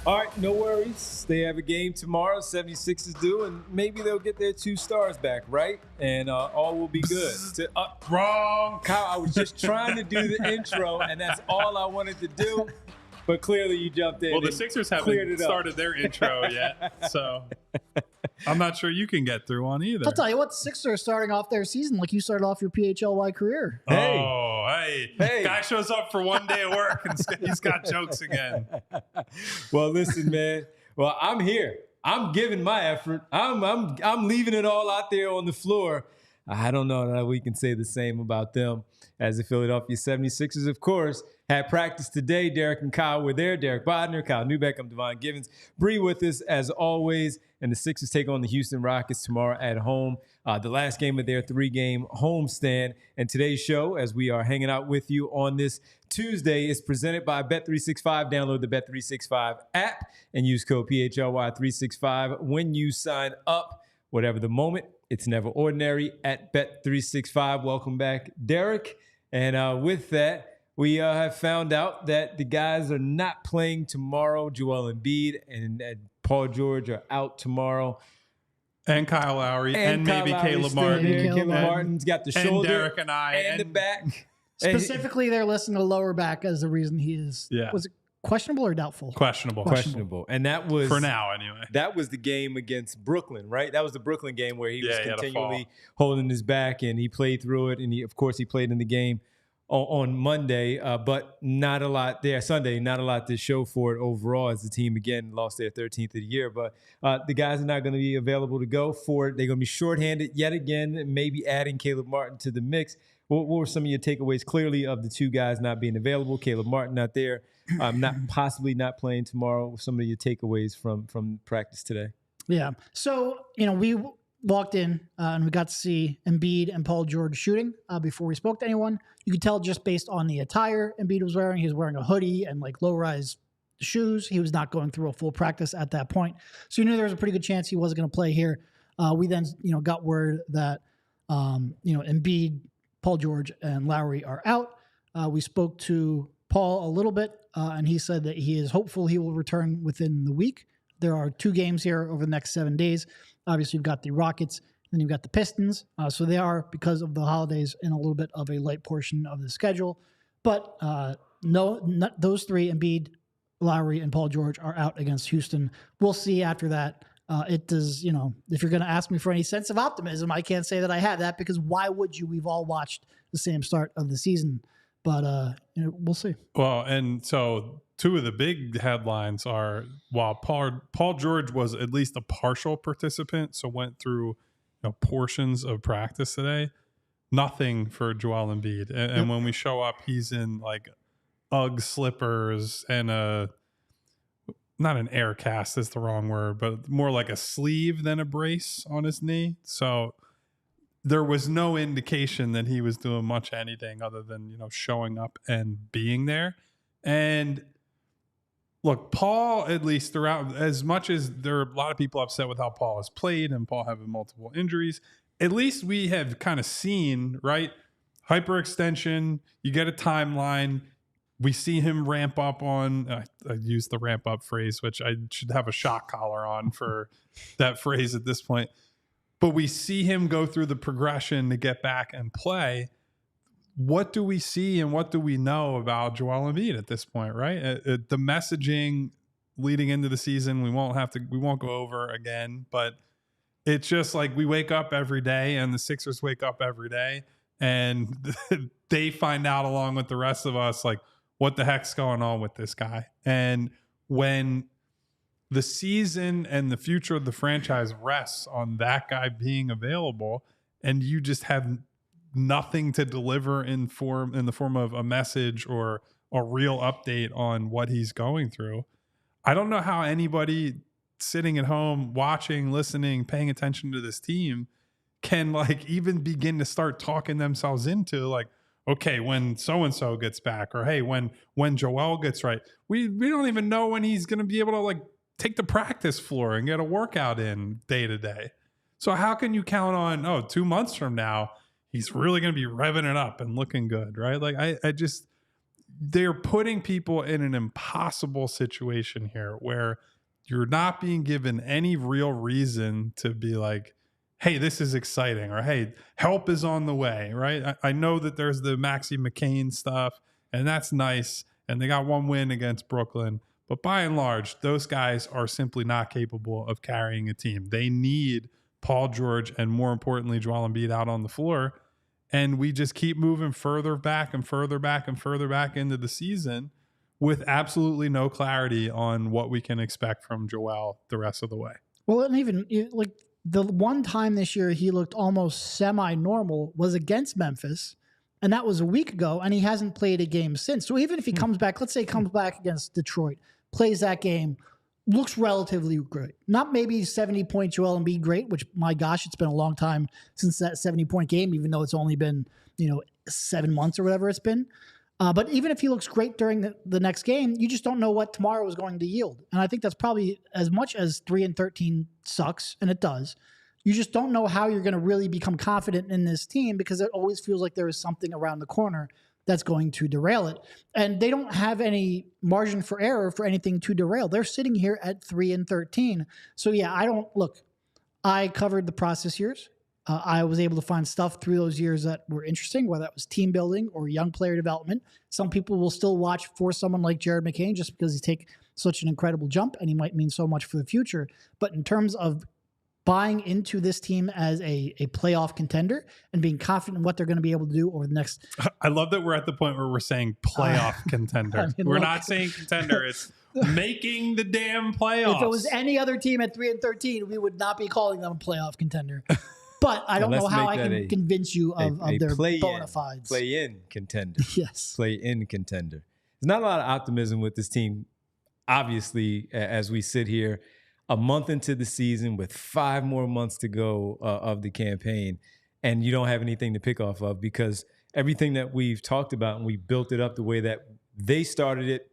All right, no worries. They have a game tomorrow, 76ers do, and maybe they'll get their 2 stars back, right? And all will be good. Wrong. Kyle, I was just trying to do the intro, and that's all I wanted to do. But clearly you jumped in. Well, the Sixers haven't started their intro yet, so I'm not sure you can get through one either. I'll tell you what, the Sixers are starting off their season like you started off your PHLY career. Hey. Guy shows up for one day of work and he's got jokes again. Well, listen, man. Well, I'm here. I'm giving my effort. I'm leaving it all out there on the floor. I don't know that we can say the same about them as the Philadelphia 76ers, of course, had practice today. Derek and Kyle were there. Derek Bodner, Kyle Newbeck, I'm Devon Givens. Bree with us as always. And the Sixers take on the Houston Rockets tomorrow at home. The last game of their 3-game homestand. And today's show, as we are hanging out with you on this Tuesday, is presented by Bet365. Download the Bet365 app and use code PHLY365 when you sign up. Whatever the moment, it's never ordinary at Bet365. Welcome back, Derek. And with that, we have found out that the guys are not playing tomorrow. Joel Embiid and Paul George are out tomorrow. And Kyle Lowry and maybe Caleb Martin. Caleb Martin's got the shoulder. And Derek and I. And the back. Specifically, they're listing the lower back as the reason he is. Yeah. Was it questionable or doubtful? Questionable. And that was, for now anyway, that was the game against Brooklyn, right? That was the Brooklyn game where he was continually holding his back, and he played through it. And he played in the game on Monday, but not a lot there. Sunday, not a lot to show for it overall, as the team again lost their 13th of the year. But the guys are not going to be available to go for it. They're going to be shorthanded yet again, maybe adding Caleb Martin to the mix. What were some of your takeaways clearly of the 2 guys not being available? Caleb Martin not there, possibly not playing tomorrow. Some of your takeaways from practice today. Yeah. So, we walked in and we got to see Embiid and Paul George shooting before we spoke to anyone. You could tell just based on the attire Embiid was wearing. He was wearing a hoodie and like low-rise shoes. He was not going through a full practice at that point. So you knew there was a pretty good chance he wasn't going to play here. We then, got word that, Embiid, Paul George, and Lowry are out. We spoke to Paul a little bit, and he said that he is hopeful he will return within the week. There are 2 games here over the next 7 days. Obviously, you've got the Rockets, and then you've got the Pistons. So they are, because of the holidays, in a little bit of a light portion of the schedule. But not those 3, Embiid, Lowry, and Paul George, are out against Houston. We'll see after that. It does, if you're going to ask me for any sense of optimism, I can't say that I have that, because why would you? We've all watched the same start of the season. But we'll see. Well, and so 2 of the big headlines are, while Paul George was at least a partial participant, so went through portions of practice today, nothing for Joel Embiid. And when we show up, he's in like UGG slippers and not an air cast is the wrong word, but more like a sleeve than a brace on his knee. So there was no indication that he was doing much anything other than, showing up and being there. And look, Paul, at least throughout, as much as there are a lot of people upset with how Paul has played and Paul having multiple injuries, at least we have kind of seen, right? Hyperextension, you get a timeline. We see him ramp up on, I use the ramp up phrase, which I should have a shock collar on for that phrase at this point. But we see him go through the progression to get back and play. What do we see and what do we know about Joel Embiid at this point, right? The messaging leading into the season, we won't go over again, but it's just like we wake up every day and the Sixers wake up every day and they find out along with the rest of us, like, what the heck's going on with this guy? And when the season and the future of the franchise rests on that guy being available, and you just have nothing to deliver in the form of a message or a real update on what he's going through, I don't know how anybody sitting at home watching, listening, paying attention to this team can like even begin to start talking themselves into like, okay, when so-and-so gets back, or hey, when Joel gets right, we don't even know when he's going to be able to like take the practice floor and get a workout in day to day. So how can you count on, 2 months from now, he's really going to be revving it up and looking good, right? Like I just, they're putting people in an impossible situation here where you're not being given any real reason to be like, hey, this is exciting, or hey, help is on the way, right? I know that there's the Maxey McCain stuff, and that's nice, and they got one win against Brooklyn, but by and large, those guys are simply not capable of carrying a team. They need Paul George and, more importantly, Joel Embiid out on the floor, and we just keep moving further back and further back and further back into the season with absolutely no clarity on what we can expect from Joel the rest of the way. Well, and even like the one time this year he looked almost semi-normal was against Memphis, and that was a week ago, and he hasn't played a game since. So even if he comes back, let's say he comes back against Detroit, plays that game, looks relatively great. Not maybe 70-point Joel Embiid great, which, my gosh, it's been a long time since that 70-point game, even though it's only been, 7 months or whatever it's been. But even if he looks great during the next game, you just don't know what tomorrow is going to yield. And I think that's probably, as much as 3-13 sucks, and it does, you just don't know how you're going to really become confident in this team, because it always feels like there is something around the corner that's going to derail it. And they don't have any margin for error for anything to derail. They're sitting here at 3-13. So yeah, I covered the process years. I was able to find stuff through those years that were interesting, whether that was team building or young player development. Some people will still watch for someone like Jared McCain just because he take such an incredible jump and he might mean so much for the future. But in terms of buying into this team as a playoff contender and being confident in what they're going to be able to do over the next... I love that we're at the point where we're saying playoff contender. We're not saying contender. It's making the damn playoffs. If it was any other team at 3-13, we would not be calling them a playoff contender. But I don't know how I can convince you of their bona fides. Play-in contender. Yes. Play-in contender. There's not a lot of optimism with this team, obviously, as we sit here a month into the season with 5 more months to go of the campaign, and you don't have anything to pick off of, because everything that we've talked about and we built it up the way that they started it,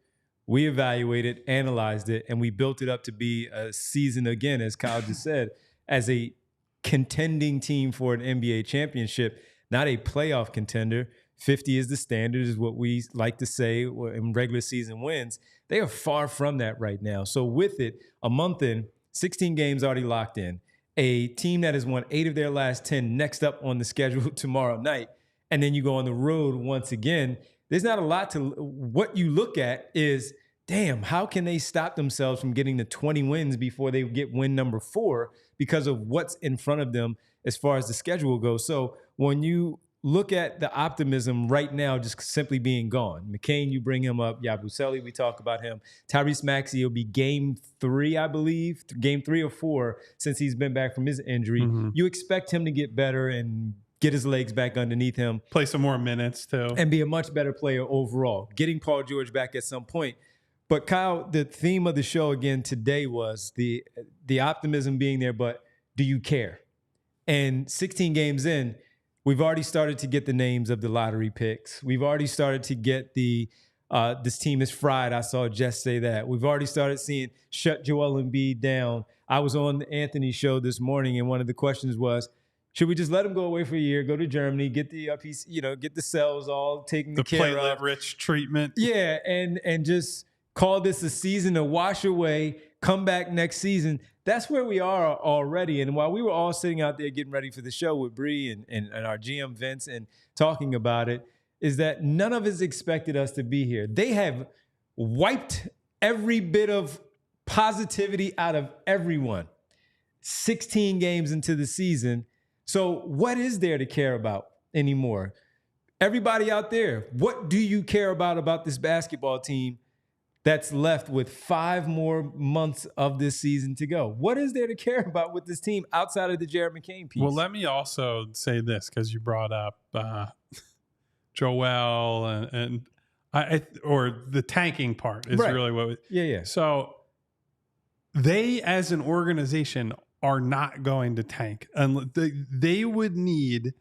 we evaluated, analyzed it, and we built it up to be a season, again, as Kyle just said, as a contending team for an NBA championship, not a playoff contender. 50 is the standard, is what we like to say in regular season wins. They are far from that right now. So with it, a month in, 16 games already locked in, a team that has won 8 of their last 10 next up on the schedule tomorrow night, and then you go on the road once again, there's not a lot to... What you look at is, damn, how can they stop themselves from getting to 20 wins before they get win number 4 because of what's in front of them as far as the schedule goes? So when you look at the optimism right now just simply being gone, McCain, you bring him up, Yabusele, we talk about him. Tyrese Maxey will be game 3, I believe, game 3 or 4 since he's been back from his injury. Mm-hmm. You expect him to get better and get his legs back underneath him. Play some more minutes too. And be a much better player overall. Getting Paul George back at some point. But Kyle, the theme of the show again today was the optimism being there, but do you care? And 16 games in, we've already started to get the names of the lottery picks. We've already started to get the this team is fried. I saw Jess say that. We've already started seeing shut Joel Embiid down. I was on Anthony's show this morning, and one of the questions was, should we just let him go away for a year, go to Germany, get the get the cells all taken care of, the platelet-rich treatment? Yeah, and just call this a season to wash away, come back next season. That's where we are already. And while we were all sitting out there getting ready for the show with Bree and our GM Vince and talking about it, is that none of us expected us to be here. They have wiped every bit of positivity out of everyone. 16 games into the season. So what is there to care about anymore? Everybody out there, what do you care about this basketball team that's left with 5 more months of this season to go? What is there to care about with this team outside of the Jared McCain piece? Well, let me also say this, because you brought up Joel and or the tanking part is right. Really what. Yeah. So they, as an organization, are not going to tank, and they would need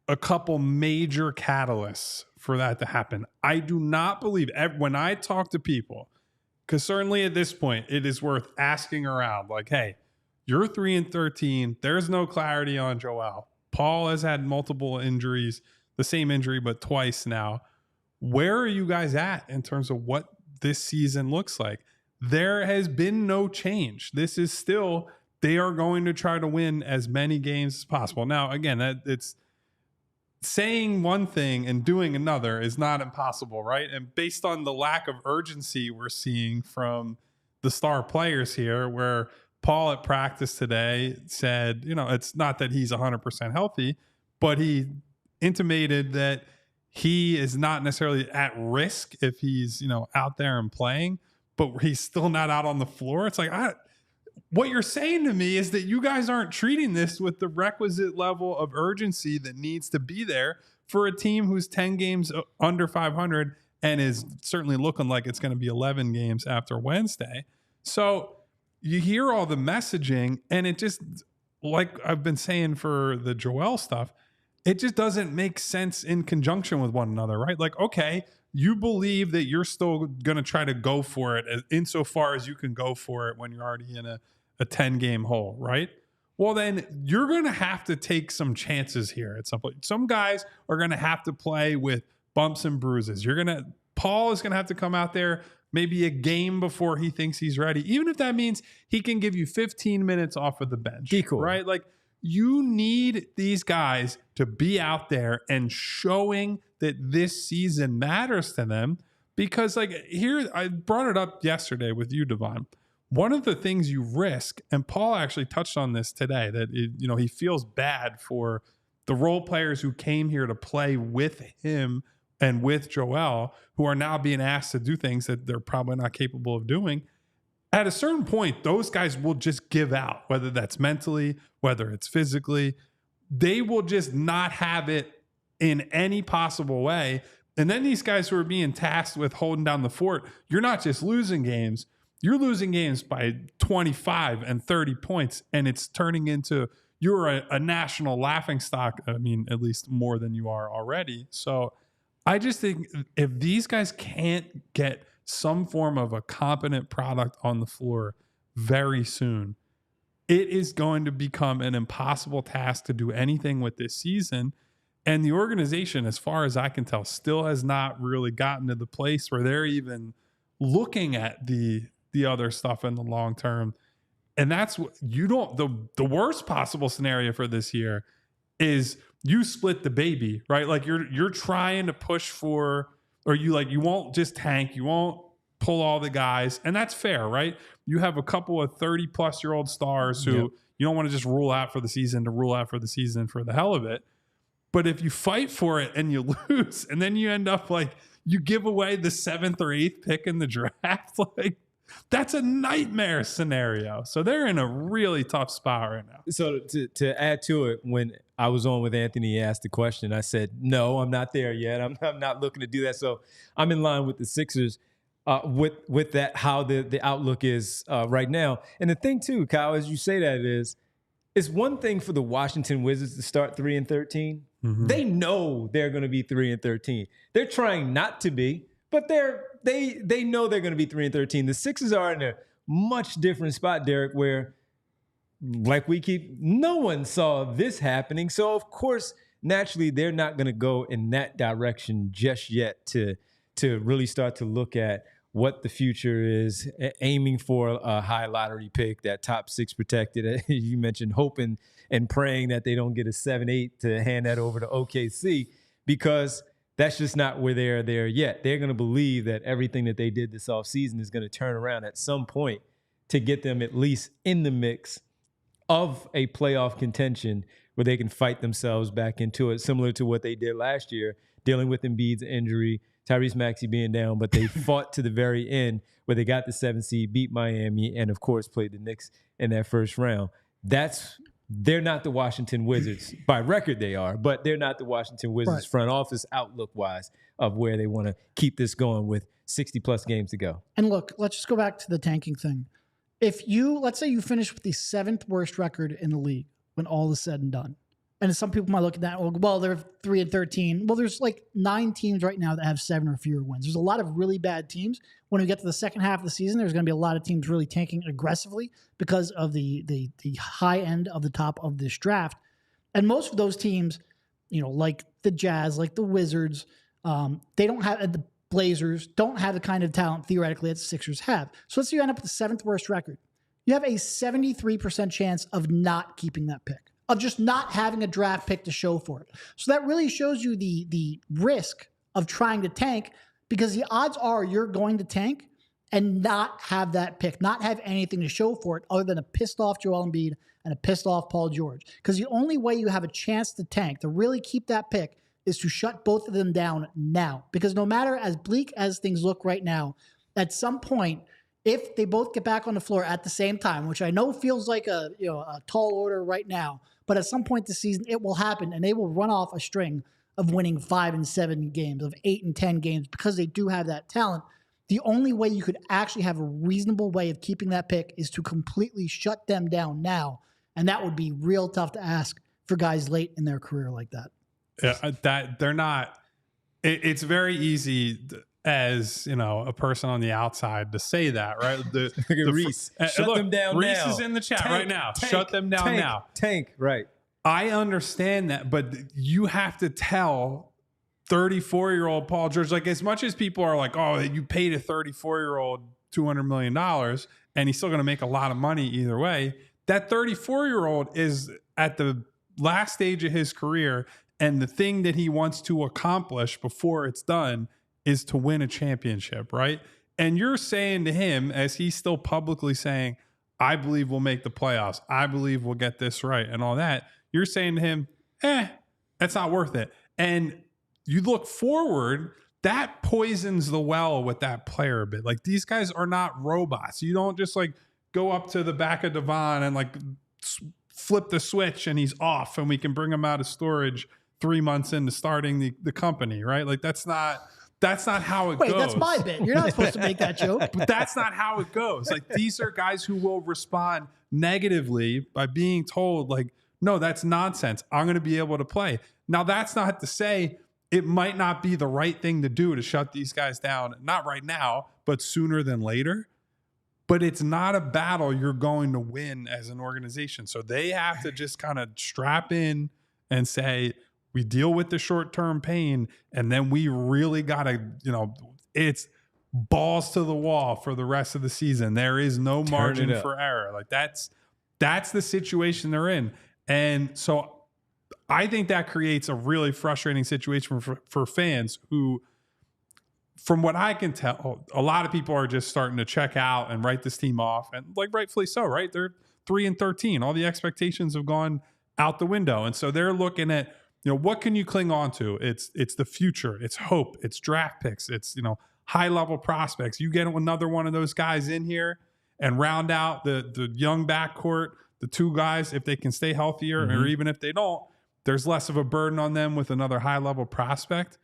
a couple major catalysts for that to happen. I do not believe, when I talk to people, because certainly at this point it is worth asking around, like, hey, you're 3-13. There's no clarity on Joel. Paul has had multiple injuries, the same injury but twice now. where are you guys at in terms of what this season looks like? There has been no change. This is still, they are going to try to win as many games as possible. Now, again, it's saying one thing and doing another is not impossible, right? And based on the lack of urgency we're seeing from the star players here, where Paul at practice today said, it's not that he's 100% healthy, but he intimated that he is not necessarily at risk if he's, out there and playing, but he's still not out on the floor. It's like, what you're saying to me is that you guys aren't treating this with the requisite level of urgency that needs to be there for a team who's 10 games under 500 and is certainly looking like it's going to be 11 games after Wednesday. So you hear all the messaging, and it just, like I've been saying for the Joel stuff, it just doesn't make sense in conjunction with one another, right? Like, okay, you believe that you're still going to try to go for it insofar as you can go for it when you're already in a 10-game hole, right? Well, then you're going to have to take some chances here at some point. Some guys are going to have to play with bumps and bruises. Paul is going to have to come out there maybe a game before he thinks he's ready, even if that means he can give you 15 minutes off of the bench, right? Like, you need these guys to be out there and showing that this season matters to them, because here, I brought it up yesterday with you, Devon. One of the things you risk, and Paul actually touched on this today, that he feels bad for the role players who came here to play with him and with Joel, who are now being asked to do things that they're probably not capable of doing. At a certain point, those guys will just give out, whether that's mentally, whether it's physically. They will just not have it in any possible way. And then these guys who are being tasked with holding down the fort, you're not just losing games, you're losing games by 25 and 30 points, and it's turning into you're a national laughingstock. I mean, at least more than you are already. So I just think if these guys can't get some form of a competent product on the floor very soon, it is going to become an impossible task to do anything with this season. And the organization, as far as I can tell, still has not really gotten to the place where they're even looking at the other stuff in the long term. And that's what the worst possible scenario for this year is you split the baby, right? Like you're trying to push for, or you won't just tank, you won't pull all the guys, and that's fair, right? You have a couple of 30-plus-year-old stars who you don't want to just rule out for the season for the hell of it. But if you fight for it and you lose, and then you end up you give away the 7th or 8th pick in the draft, that's a nightmare scenario. So they're in a really tough spot right now. So to add to it, when I was on with Anthony, he asked the question, I said, no, I'm not there yet. I'm not looking to do that. So I'm in line with the Sixers with that, how the outlook is right now. And the thing too, Kyle, as you say that it's one thing for the Washington Wizards to start 3-13. Mm-hmm. They know they're going to be 3-13. They're trying not to be, but they know they're going to be 3-13. The Sixers are in a much different spot, Derek, where no one saw this happening. So of course, naturally, they're not going to go in that direction just yet to really start to look at what the future is, aiming for a high lottery pick, that top 6 protected. You mentioned hoping and praying that they don't get a 7-8 to hand that over to OKC, because that's just not where they're there yet. They're going to believe that everything that they did this offseason is going to turn around at some point to get them at least in the mix of a playoff contention where they can fight themselves back into it, similar to what they did last year, dealing with Embiid's injury, Tyrese Maxey being down, but they fought to the very end where they got the 7th seed, beat Miami, and of course played the Knicks in that first round. They're not the Washington Wizards. By record they are, but they're not the Washington Wizards front office outlook-wise of where they want to keep this going with 60-plus games to go. And look, let's just go back to the tanking thing. Let's say you finish with the 7th worst record in the league when all is said and done. And some people might look at that, well, they're 3-13. Well, there's 9 teams right now that have 7 or fewer wins. There's a lot of really bad teams. When we get to the second half of the season, there's going to be a lot of teams really tanking aggressively because of the high end of the top of this draft. And most of those teams, like the Jazz, like the Wizards, They don't have the Blazers don't have the kind of talent theoretically that the Sixers have. So let's say you end up with the 7th worst record. You have a 73% chance of not keeping that pick, of just not having a draft pick to show for it. So that really shows you the risk of trying to tank, because the odds are you're going to tank and not have that pick, not have anything to show for it other than a pissed off Joel Embiid and a pissed off Paul George. Because the only way you have a chance to tank, to really keep that pick, is to shut both of them down now. Because no matter as bleak as things look right now, at some point, if they both get back on the floor at the same time, which I know feels like a tall order right now, but at some point this season it will happen, and they will run off a string of winning 5 and 7 games, of 8 and 10 games, because they do have that talent. The only way you could actually have a reasonable way of keeping that pick is to completely shut them down now, and that would be real tough to ask for guys late in their career like that. Yeah, that they're not. It's very easy as a person on the outside to say that, right? Reese, shut them down Reese now. is in the chat Tank, right now. tank, Shut them down tank, now. Tank, right. I understand that, but you have to tell 34-year-old Paul George, like, as much as people are like, oh, you paid a 34-year-old $200 million and he's still going to make a lot of money either way, that 34-year-old is at the last stage of his career, and the thing that he wants to accomplish before it's done is to win a championship, right? And you're saying to him, as he's still publicly saying, I believe we'll make the playoffs, I believe we'll get this right and all that, you're saying to him, that's not worth it. And you look forward, that poisons the well with that player a bit. Like, these guys are not robots. You don't just like go up to the back of Devon and like flip the switch and he's off and we can bring him out of storage 3 months into starting the company, right? Like, that's not how it goes. Wait, that's my bit. You're not supposed to make that joke. But that's not how it goes. Like, these are guys who will respond negatively by being told, like, no, that's nonsense, I'm going to be able to play. Now, that's not to say it might not be the right thing to do to shut these guys down, not right now, but sooner than later. But it's not a battle you're going to win as an organization. So they have to just kind of strap in and say, we deal with the short-term pain, and then we really got to, it's balls to the wall for the rest of the season. There is no margin for error. Like, that's the situation they're in. And so I think that creates a really frustrating situation for fans who, from what I can tell, a lot of people are just starting to check out and write this team off, and like, rightfully so, right? They're 3-13. All the expectations have gone out the window. And so they're looking at, what can you cling on to? It's the future, it's hope, it's draft picks, it's, high level prospects. You get another one of those guys in here and round out the young backcourt, the two guys, if they can stay healthier, or even if they don't, there's less of a burden on them with another high level prospect.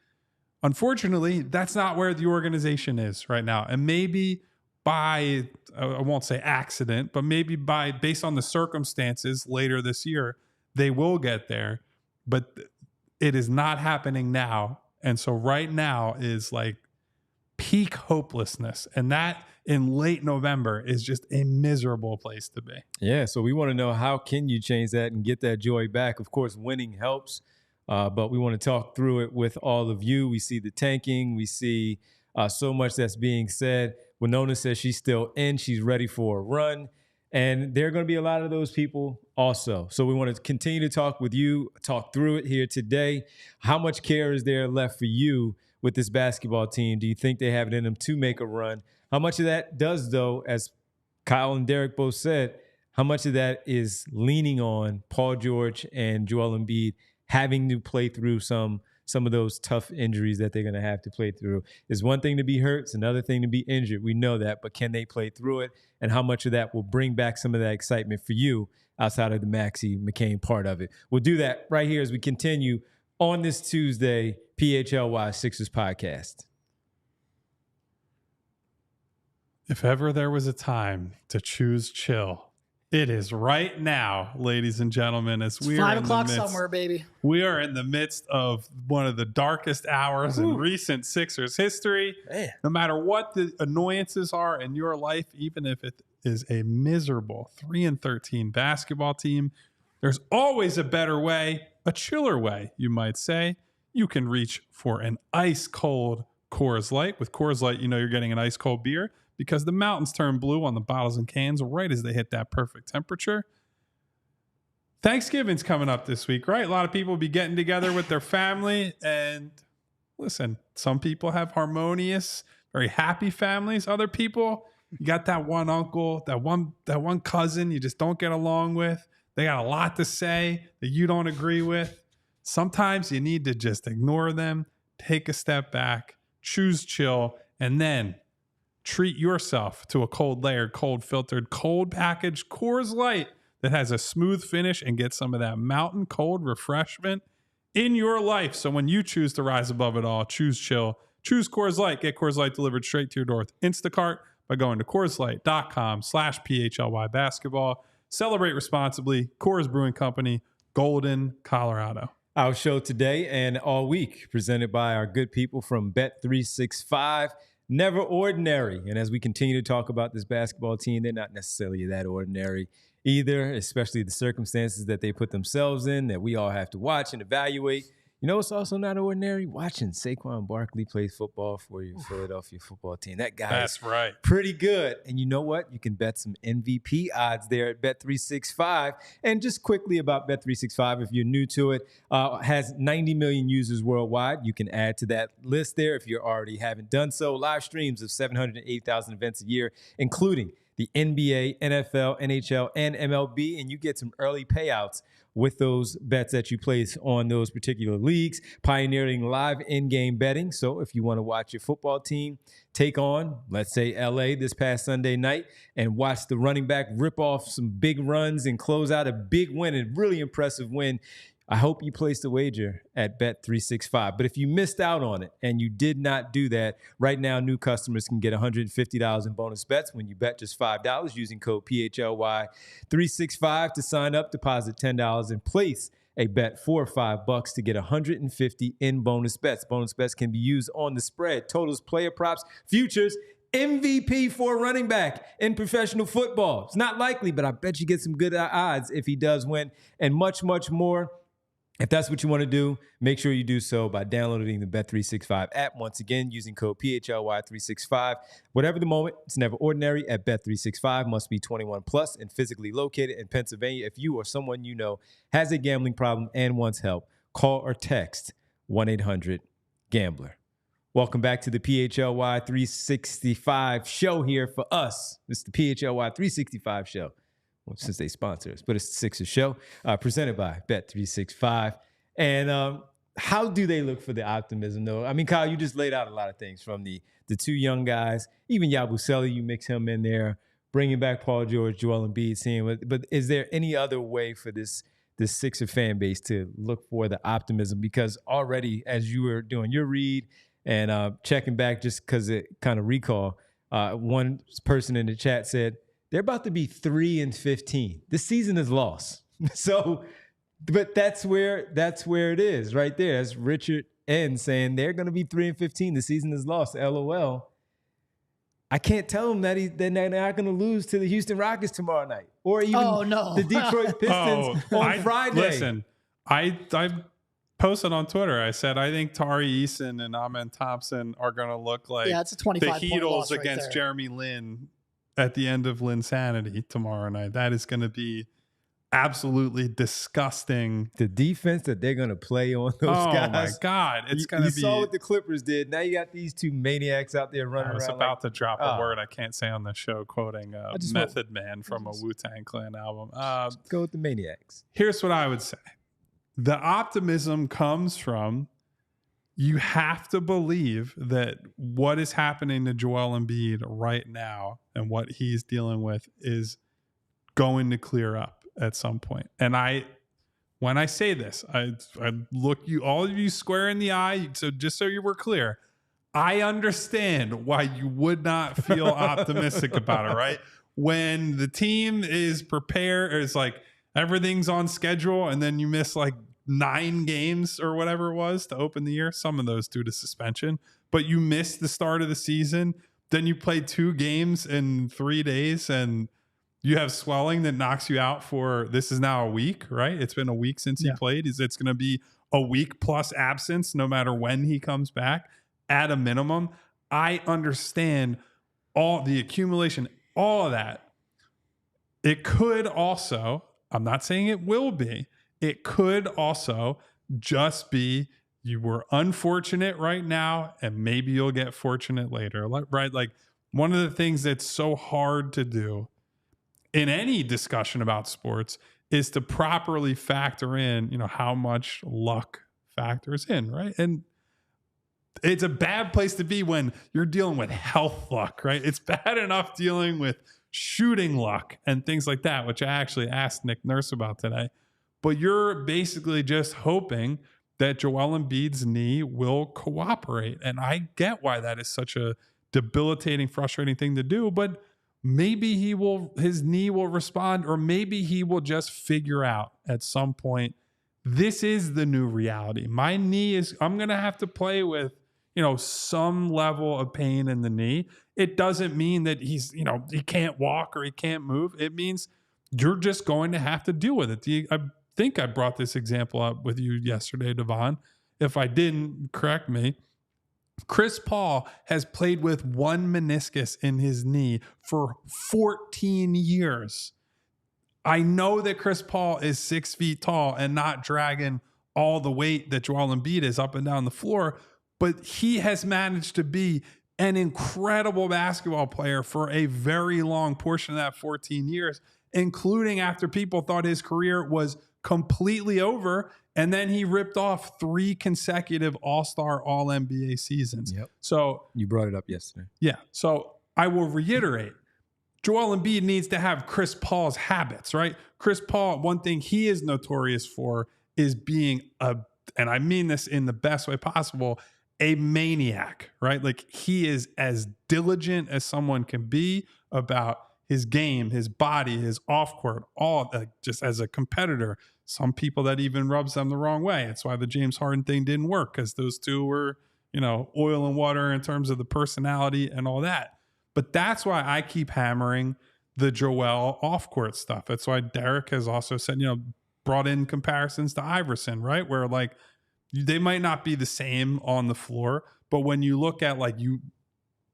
Unfortunately, that's not where the organization is right now. And maybe by, I won't say accident, but maybe based on the circumstances later this year, they will get there. But it is not happening now. And so right now is like peak hopelessness. And that in late November is just a miserable place to be. Yeah, so we want to know, how can you change that and get that joy back? Of course, winning helps, but we want to talk through it with all of you. We see the tanking. We see so much that's being said. Winona says she's still in. She's ready for a run. And there are going to be a lot of those people also. So we want to continue to talk with you, talk through it here today. How much care is there left for you with this basketball team? Do you think they have it in them to make a run? How much of that does, though, as Kyle and Derek both said, how much of that is leaning on Paul George and Joel Embiid having to play through some of those tough injuries that they're going to have to play through? It's one thing to be hurt. It's another thing to be injured. We know that. But can they play through it? And how much of that will bring back some of that excitement for you outside of the Maxey McCain part of it? We'll do that right here as we continue on this Tuesday, PHLY Sixers Podcast. If ever there was a time to choose chill, it is right now, ladies and gentlemen. As we are 5 o'clock somewhere, baby. We are in the midst of one of the darkest hours in recent Sixers history. Man. No matter what the annoyances are in your life, even if it is a miserable 3-13 basketball team, there's always a better way, a chiller way, you might say. you can reach for an ice cold Coors Light. With Coors Light, you know you're getting an ice cold beer because the mountains turn blue on the bottles and cans right as they hit that perfect temperature. Thanksgiving's coming up this week, right? A lot of people will be getting together with their family. And listen, some people have harmonious, very happy families. Other people, you got that one uncle, that one cousin you just don't get along with. They got a lot to say that you don't agree with. Sometimes you need to just ignore them, take a step back, choose chill, and then treat yourself to a cold layered, cold filtered, cold packaged Coors Light that has a smooth finish and get some of that mountain cold refreshment in your life. So when you choose to rise above it all, choose chill, choose Coors Light. Get Coors Light delivered straight to your door with Instacart by going to CoorsLight.com/PHLY basketball. Celebrate responsibly. Coors Brewing Company, Golden, Colorado. Our show today and all week presented by our good people from Bet365. Never ordinary. And as we continue to talk about this basketball team, they're not necessarily that ordinary either, especially the circumstances that they put themselves in that we all have to watch and evaluate. You know, it's also not ordinary watching Saquon Barkley play football for your Philadelphia football team. That guy is pretty good. And you know what? You can bet some MVP odds there at Bet365. And just quickly about Bet365, if you're new to it, has 90 million users worldwide. You can add to that list there if you already haven't done so. Live streams of 708,000 events a year, including the NBA, NFL, NHL, and MLB, and you get some early payouts with those bets that you place on those particular leagues, pioneering live in-game betting. So if you want to watch your football team take on, let's say, LA this past Sunday night and watch the running back rip off some big runs and close out a big win, a really impressive win, I hope you placed a wager at Bet365. But if you missed out on it and you did not do that, right now new customers can get $150 in bonus bets when you bet just $5 using code PHLY365 to sign up, deposit $10 and place a bet $4 or $5 to get $150 in bonus bets. Bonus bets can be used on the spread, totals, player props, futures, MVP for a running back in professional football. It's not likely, but I bet you get some good odds if he does win, and much, much more. If that's what you want to do, make sure you do so by downloading the Bet365 app. Once again, using code PHLY365. Whatever the moment, it's never ordinary at Bet365. Must be 21 plus and physically located in Pennsylvania. If you or someone you know has a gambling problem and wants help, call or text 1-800-GAMBLER. Welcome back to the PHLY 365 show here for us. It's the PHLY 365 show. Since they sponsor us, but it's the Sixers show presented by Bet365. And how do they look for the optimism, though? I mean, Kyle, you just laid out a lot of things from the two young guys, even Yabusele, you mix him in there, bringing back Paul George, Joel Embiid, seeing. But is there any other way for this Sixer fan base to look for the optimism? Because already, as you were doing your read and checking back, just because it kind of recall, one person in the chat said, they're about to be 3-15. This season is lost. So, but that's where it is right there. That's Richard N saying they're going to be 3-15. The season is lost. LOL. I can't tell them that they're not going to lose to the Houston Rockets tomorrow night, or even the Detroit Pistons on Friday. Listen, I posted on Twitter. I said I think Tari Eason and Amen Thompson are going to look like it's a 25 the Heatles against Jeremy Lin at the end of Linsanity tomorrow night. That is going to be absolutely disgusting. The defense that they're going to play on those guys. Oh, my God. It's going to be... You saw what the Clippers did. Now you got these two maniacs out there running around. I was about to drop a word I can't say on the show, quoting Method Man from a Wu-Tang Clan album. Go with the maniacs. Here's what I would say. The optimism comes from you have to believe that what is happening to Joel Embiid right now and what he's dealing with is going to clear up at some point. And when I say this, I look you, all of you, square in the eye. So just so you were clear, I understand why you would not feel optimistic about it, right? When the team is prepared, or it's like everything's on schedule, and then you miss like 9 games or whatever it was to open the year, some of those due to suspension, but you missed the start of the season. Then you play 2 games in 3 days and you have swelling that knocks you out for, this is now a week, right? It's been a week since he played. It's going to be a week plus absence, no matter when he comes back, at a minimum. I understand all the accumulation, all of that. It could also, I'm not saying it will be, it could also just be you were unfortunate right now and maybe you'll get fortunate later, right? Like one of the things that's so hard to do in any discussion about sports is to properly factor in, how much luck factors in, right? And it's a bad place to be when you're dealing with health luck, right? It's bad enough dealing with shooting luck and things like that, which I actually asked Nick Nurse about today. But you're basically just hoping that Joel Embiid's knee will cooperate. And I get why that is such a debilitating, frustrating thing to do, but maybe his knee will respond, or maybe he will just figure out at some point, this is the new reality. My knee I'm going to have to play with, some level of pain in the knee. It doesn't mean that he can't walk or he can't move. It means you're just going to have to deal with it. I think I brought this example up with you yesterday, Devon. If I didn't, correct me. Chris Paul has played with one meniscus in his knee for 14 years. I know that Chris Paul is 6 feet tall and not dragging all the weight that Joel Embiid is up and down the floor, but he has managed to be an incredible basketball player for a very long portion of that 14 years, including after people thought his career was completely over. And then he ripped off 3 consecutive All-Star, All-NBA seasons. Yep. So you brought it up yesterday. Yeah. So I will reiterate, Joel Embiid needs to have Chris Paul's habits, right? Chris Paul, one thing he is notorious for is being and I mean this in the best way possible, a maniac, right? Like he is as diligent as someone can be about his game, his body, his off court, all just as a competitor. Some people that even rubs them the wrong way. That's why the James Harden thing didn't work, because those two were, oil and water in terms of the personality and all that. But that's why I keep hammering the Joel off court stuff. That's why Derek has also said, brought in comparisons to Iverson, right? Where like they might not be the same on the floor, but when you look at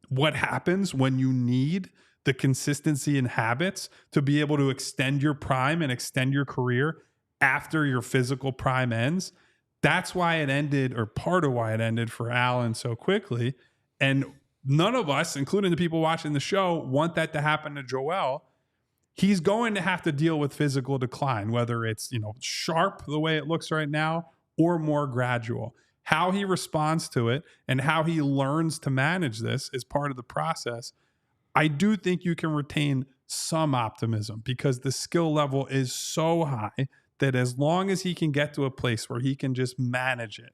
what happens when you need the consistency and habits to be able to extend your prime and extend your career after your physical prime ends, that's why it ended, or part of why it ended for Allen so quickly. And none of us, including the people watching the show, want that to happen to Joel. He's going to have to deal with physical decline, whether it's, sharp the way it looks right now or more gradual. How he responds to it and how he learns to manage this is part of the process. I do think you can retain some optimism because the skill level is so high that as long as he can get to a place where he can just manage it.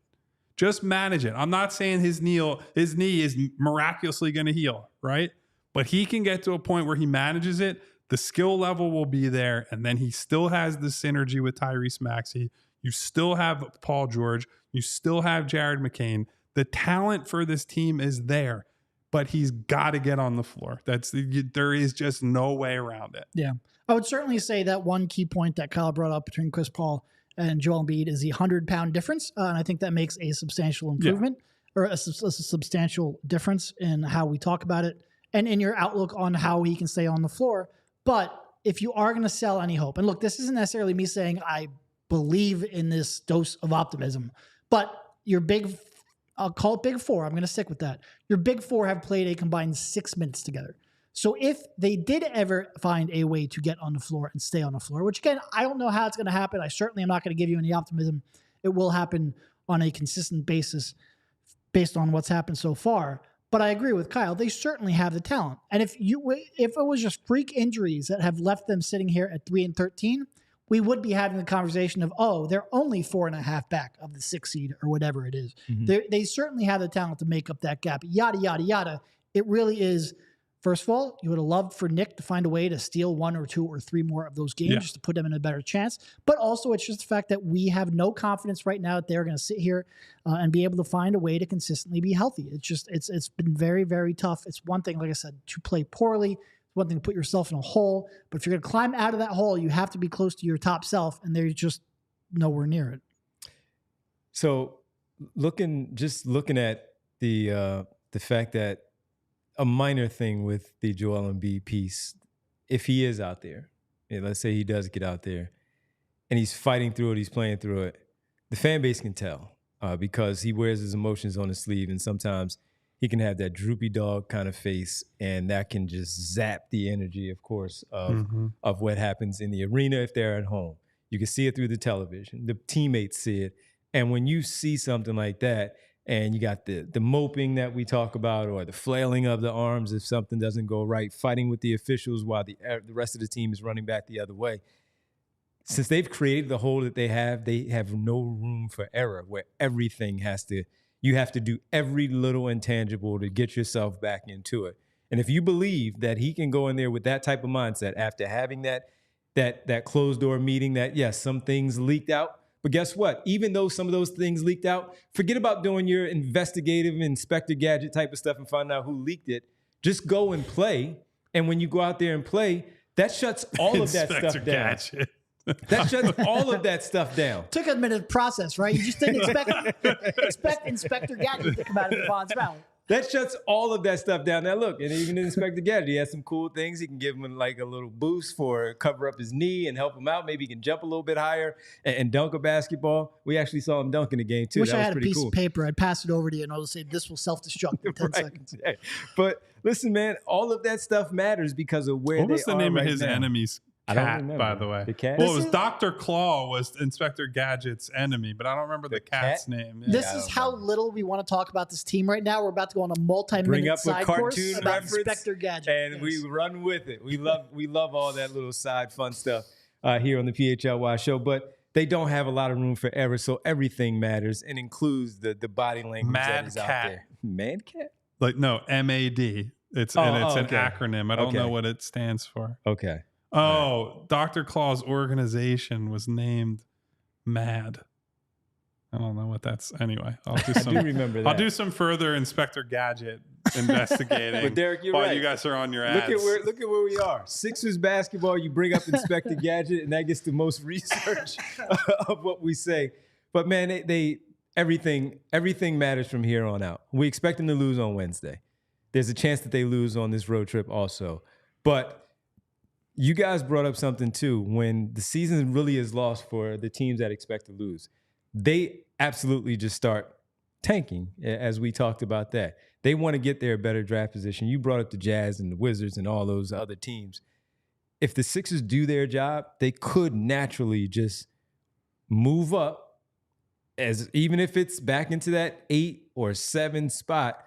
I'm not saying his knee is miraculously going to heal, right? But he can get to a point where he manages it. The skill level will be there. And then he still has the synergy with Tyrese Maxey. You still have Paul George. You still have Jared McCain. The talent for this team is there, but he's got to get on the floor. There is just no way around it. Yeah. I would certainly say that one key point that Kyle brought up between Chris Paul and Joel Embiid is the 100-pound difference. And I think that makes a substantial improvement or a substantial difference in how we talk about it and in your outlook on how he can stay on the floor. But if you are going to sell any hope, and look, this isn't necessarily me saying I believe in this dose of optimism, but your I'll call it big four. I'm going to stick with that. Your big four have played a combined 6 minutes together. So if they did ever find a way to get on the floor and stay on the floor, which again, I don't know how it's going to happen. I certainly am not going to give you any optimism. It will happen on a consistent basis based on what's happened so far. But I agree with Kyle. They certainly have the talent. And if it was just freak injuries that have left them sitting here at 3-13, we would be having the conversation of, oh, they're only 4.5 back of the 6 seed or whatever it is. Mm-hmm. They certainly have the talent to make up that gap. Yada, yada, yada. It really is. First of all, you would have loved for Nick to find a way to steal 1 or 2 or 3 more of those games just to put them in a better chance. But also, it's just the fact that we have no confidence right now that they're going to sit here and be able to find a way to consistently be healthy. It's been very, very tough. It's one thing, like I said, to play poorly. It's one thing to put yourself in a hole. But if you're going to climb out of that hole, you have to be close to your top self, and they're just nowhere near it. So looking at the fact that a minor thing with the Joel Embiid piece, if he is out there, let's say he does get out there and he's fighting through it, he's playing through it, the fan base can tell because he wears his emotions on his sleeve, and sometimes he can have that droopy dog kind of face, and that can just zap the energy, of course, of what happens in the arena if they're at home. You can see it through the television. The teammates see it. And when you see something like that, and you got the moping that we talk about, or the flailing of the arms if something doesn't go right, fighting with the officials while the rest of the team is running back the other way. Since they've created the hole that they have no room for error, where everything you have to do every little intangible to get yourself back into it. And if you believe that he can go in there with that type of mindset after having that closed door meeting, that yes, some things leaked out, but guess what? Even though some of those things leaked out, forget about doing your investigative Inspector Gadget type of stuff and find out who leaked it. Just go and play. And when you go out there and play, that shuts all of that stuff down. Gadget. That shuts all of that stuff down. Took a minute to process, right? You just didn't expect Inspector Gadget to come out of Devon's mouth. That shuts all of that stuff down. Now, look, and even Inspector Gadget, he has some cool things. He can give him like a little boost for cover up his knee and help him out. Maybe he can jump a little bit higher and dunk a basketball. We actually saw him dunk in the game, too. Wish that I was had a pretty piece cool. of paper. I'd pass it over to you, and I'll say, this will self-destruct in 10 seconds. Yeah. But listen, man, all of that stuff matters because of where they are. What was the name of his enemy's cat, by the way? The cat? Well, it was Dr. Claw was Inspector Gadget's enemy, but I don't remember the cat's name. Yeah. This is how little we want to talk about this team right now. We're about to go on a multi-minute side course about Inspector Gadget. And we run with it. We love all that little side fun stuff here on the PHLY show, but they don't have a lot of room for error, so everything matters and includes the body language that is out there. Mad Cat? Like, no, MAD. It's an acronym. I don't know what it stands for. Okay. Oh, Dr. Claw's organization was named MAD. I don't know what that's. Anyway, I'll do some. I do remember that. I'll do some further Inspector Gadget investigating. But Derek, you're while right. you guys are on your ads. Look at where we are. Sixers basketball. You bring up Inspector Gadget, and that gets the most research of what we say. But man, everything matters from here on out. We expect them to lose on Wednesday. There's a chance that they lose on this road trip also, but. You guys brought up something too. When the season really is lost for the teams that expect to lose, they absolutely just start tanking, as we talked about that. They want to get their better draft position. You brought up the Jazz and the Wizards and all those other teams. If the Sixers do their job, they could naturally just move up, even if it's back into that 8 or 7 spot,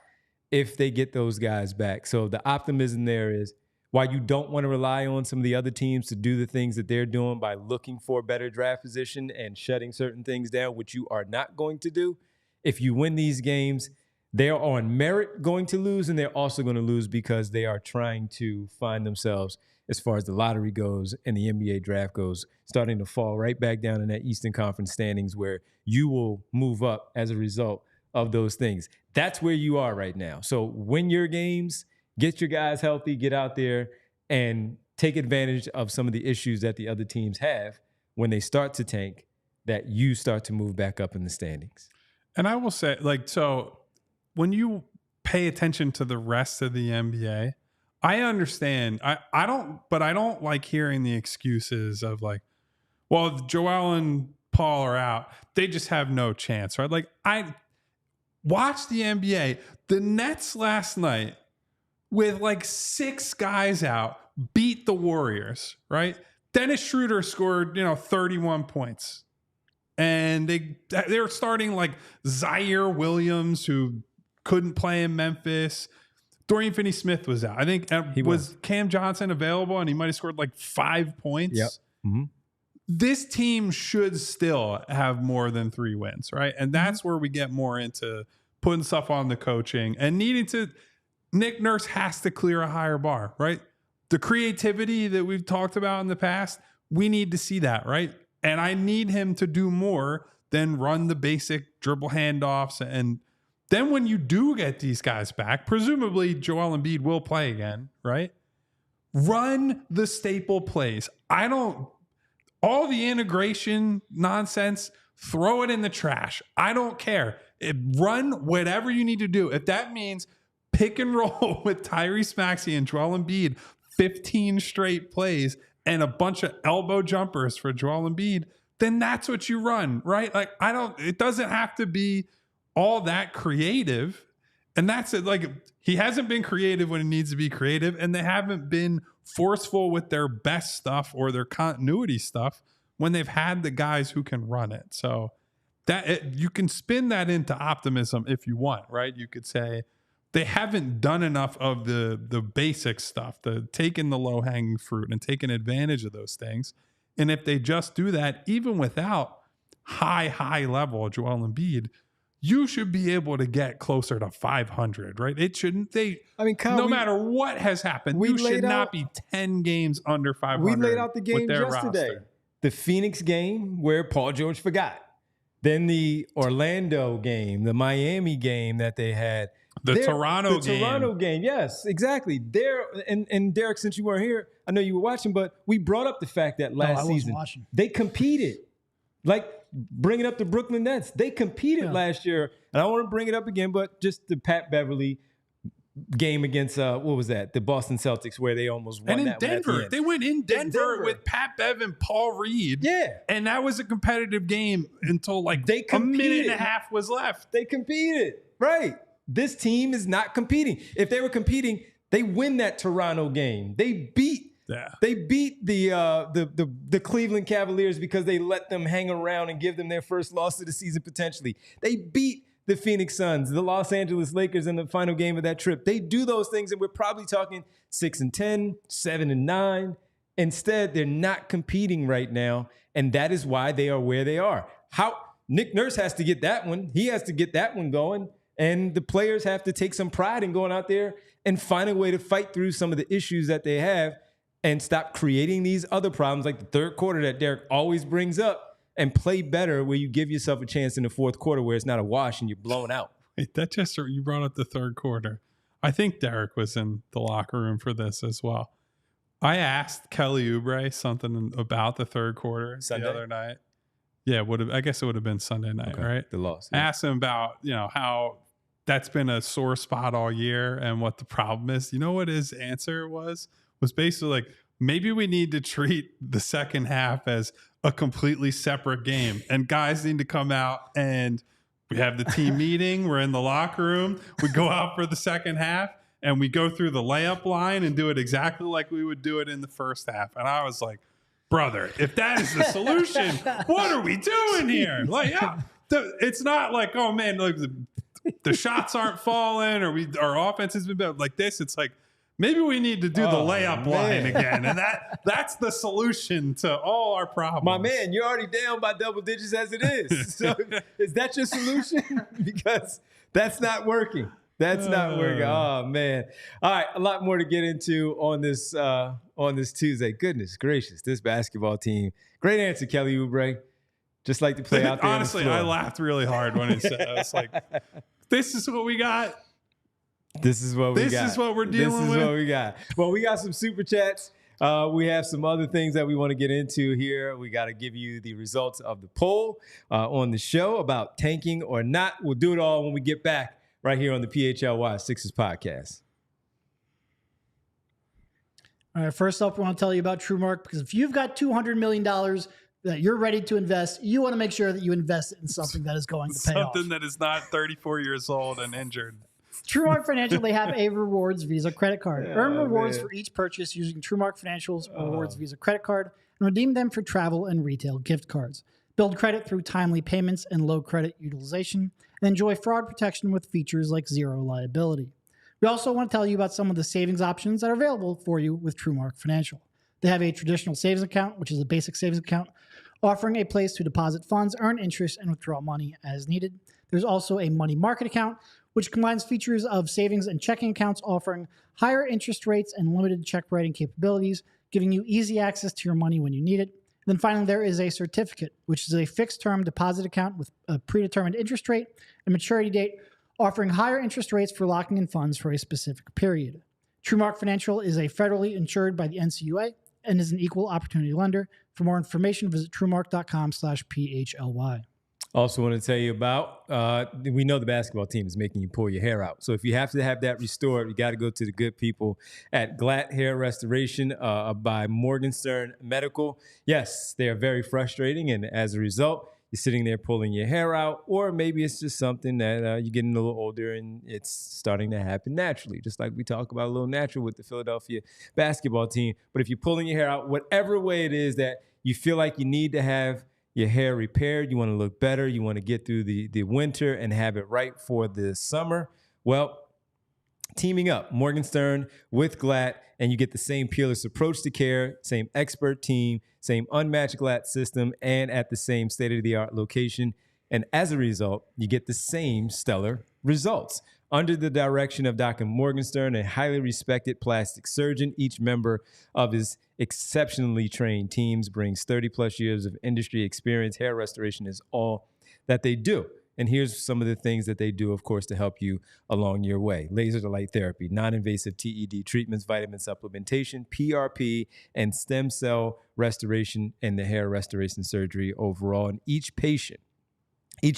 if they get those guys back. So the optimism there is, while you don't want to rely on some of the other teams to do the things that they're doing by looking for better draft position and shutting certain things down, which you are not going to do, if you win these games, they're on merit going to lose, and they're also going to lose because they are trying to find themselves, as far as the lottery goes and the NBA draft goes, starting to fall right back down in that Eastern Conference standings where you will move up as a result of those things. That's where you are right now. So win your games. Get your guys healthy, get out there, and take advantage of some of the issues that the other teams have when they start to tank, that you start to move back up in the standings. And I will say, so when you pay attention to the rest of the NBA, I understand. I don't like hearing the excuses of like, well, if Joel and Paul are out, they just have no chance, right? Like, I watched the NBA. The Nets last night, with like 6 guys out, beat the Warriors, right? Dennis Schroeder scored, 31 points. And they're starting like Zaire Williams, who couldn't play in Memphis. Dorian Finney-Smith was out. I think was Cam Johnson available, and he might have scored like 5 points. Yep. Mm-hmm. This team should still have more than 3 wins, right? And that's where we get more into putting stuff on the coaching and needing to... Nick Nurse has to clear a higher bar, right? The creativity that we've talked about in the past, we need to see that, right? And I need him to do more than run the basic dribble handoffs. And then when you do get these guys back, presumably Joel Embiid will play again, right? Run the staple plays. All the integration nonsense, throw it in the trash. I don't care. Run whatever you need to do. If that means pick and roll with Tyrese Maxey and Joel Embiid, 15 straight plays and a bunch of elbow jumpers for Joel Embiid, then that's what you run, right? Like, it doesn't have to be all that creative. And that's it. Like, he hasn't been creative when he needs to be creative, and they haven't been forceful with their best stuff or their continuity stuff when they've had the guys who can run it. So you can spin that into optimism if you want, right? You could say they haven't done enough of the basic stuff, taking the low-hanging fruit and taking advantage of those things. And if they just do that, even without high level Joel Embiid, you should be able to get closer to 500, right? It shouldn't. Kyle, no matter what has happened, you should not be 10 games under 500. We laid out the games yesterday. Roster. The Phoenix game where Paul George forgot. Then the Orlando game, the Miami game that they had. The Toronto game. Yes, exactly. And Derek, since you weren't here, I know you were watching, but we brought up the fact that last season they competed. Like, bringing up the Brooklyn Nets, they competed last year. And I don't want to bring it up again, but just the Pat Beverly game against, what was that? The Boston Celtics, where they almost won. And in Denver, they went in Denver with Pat Bev and Paul Reed. Yeah. And that was a competitive game until like a minute and a half was left. They competed. Right. This team is not competing. If they were competing, they win that Toronto game. They beat the Cleveland Cavaliers because they let them hang around and give them their first loss of the season potentially. They beat the Phoenix Suns, the Los Angeles Lakers in the final game of that trip. They do those things, and we're probably talking 6-10, 7-9. Instead, they're not competing right now, and that is why they are where they are. Nick Nurse has to get that one. He has to get that one going. And the players have to take some pride in going out there and find a way to fight through some of the issues that they have and stop creating these other problems like the third quarter that Derek always brings up, and play better where you give yourself a chance in the fourth quarter where it's not a wash and you're blown out. Wait, you brought up the third quarter. I think Derek was in the locker room for this as well. I asked Kelly Oubre something about the third quarter the other night. Yeah, I guess it would have been Sunday night, right? The loss. Yeah. I asked him about, how that's been a sore spot all year and what the problem is. You know what his answer was basically like, maybe we need to treat the second half as a completely separate game, and guys need to come out, and we have the team meeting. We're in the locker room. We go out for the second half and we go through the layup line and do it exactly like we would do it in the first half. And I was like, brother, if that is the solution, what are we doing here? Like, it's not like, oh man, like the shots aren't falling or our offense has been better. Like this, it's like, maybe we need to do the layup line again. And that's the solution to all our problems. My man, you're already down by double digits as it is. So is that your solution? Because that's not working. That's not working. Oh, man. All right, a lot more to get into on this Tuesday. Goodness gracious, this basketball team. Great answer, Kelly Oubre. Just like to play out there. Honestly, on the I floor. laughed really hard when he said it. I was like, this is what we got. This is what we got. This is what we're dealing with. This is what we got. Well, we got some super chats. We have some other things that we want to get into here. We got to give you the results of the poll on the show about tanking or not. We'll do it all when we get back right here on the PHLY Sixers Podcast. All right, first up, we want to tell you about TrueMark, because if you've got $200 million that you're ready to invest, you want to make sure that you invest it in something that is going to pay off. Something that is not 34 years old and injured. TrueMark Financial, they have a rewards Visa credit card. Earn rewards for each purchase using TrueMark Financial's rewards Visa credit card and redeem them for travel and retail gift cards. Build credit through timely payments and low credit utilization, and enjoy fraud protection with features like zero liability. We also want to tell you about some of the savings options that are available for you with TrueMark Financial. They have a traditional savings account, which is a basic savings account, offering a place to deposit funds, earn interest, and withdraw money as needed. There's also a money market account, which combines features of savings and checking accounts, offering higher interest rates and limited check writing capabilities, giving you easy access to your money when you need it. And then finally, there is a certificate, which is a fixed-term deposit account with a predetermined interest rate and maturity date, offering higher interest rates for locking in funds for a specific period. TrueMark Financial is a federally insured by the NCUA and is an equal opportunity lender. For more information, visit truemark.com/PHLY. Also want to tell you about, we know the basketball team is making you pull your hair out. So if you have to have that restored, you got to go to the good people at Glatt Hair Restoration by Morgenstern Medical. Yes, they are very frustrating. And as a result, you're sitting there pulling your hair out, or maybe it's just something that you're getting a little older and it's starting to happen naturally, just like we talk about a little natural with the Philadelphia basketball team. But if you're pulling your hair out, whatever way it is that you feel like you need to have your hair repaired, you want to look better, you want to get through the winter and have it right for the summer, well, teaming up Morgenstern with Glatt, and you get the same peerless approach to care, same expert team, same unmatched Glatt system, and at the same state-of-the-art location. And as a result, you get the same stellar results. Under the direction of Dr. Morgenstern, a highly respected plastic surgeon, each member of his exceptionally trained teams brings 30-plus years of industry experience. Hair restoration is all that they do. And here's some of the things that they do, of course, to help you along your way. Laser to light therapy, non-invasive TED treatments, vitamin supplementation, PRP, and stem cell restoration and the hair restoration surgery overall. And each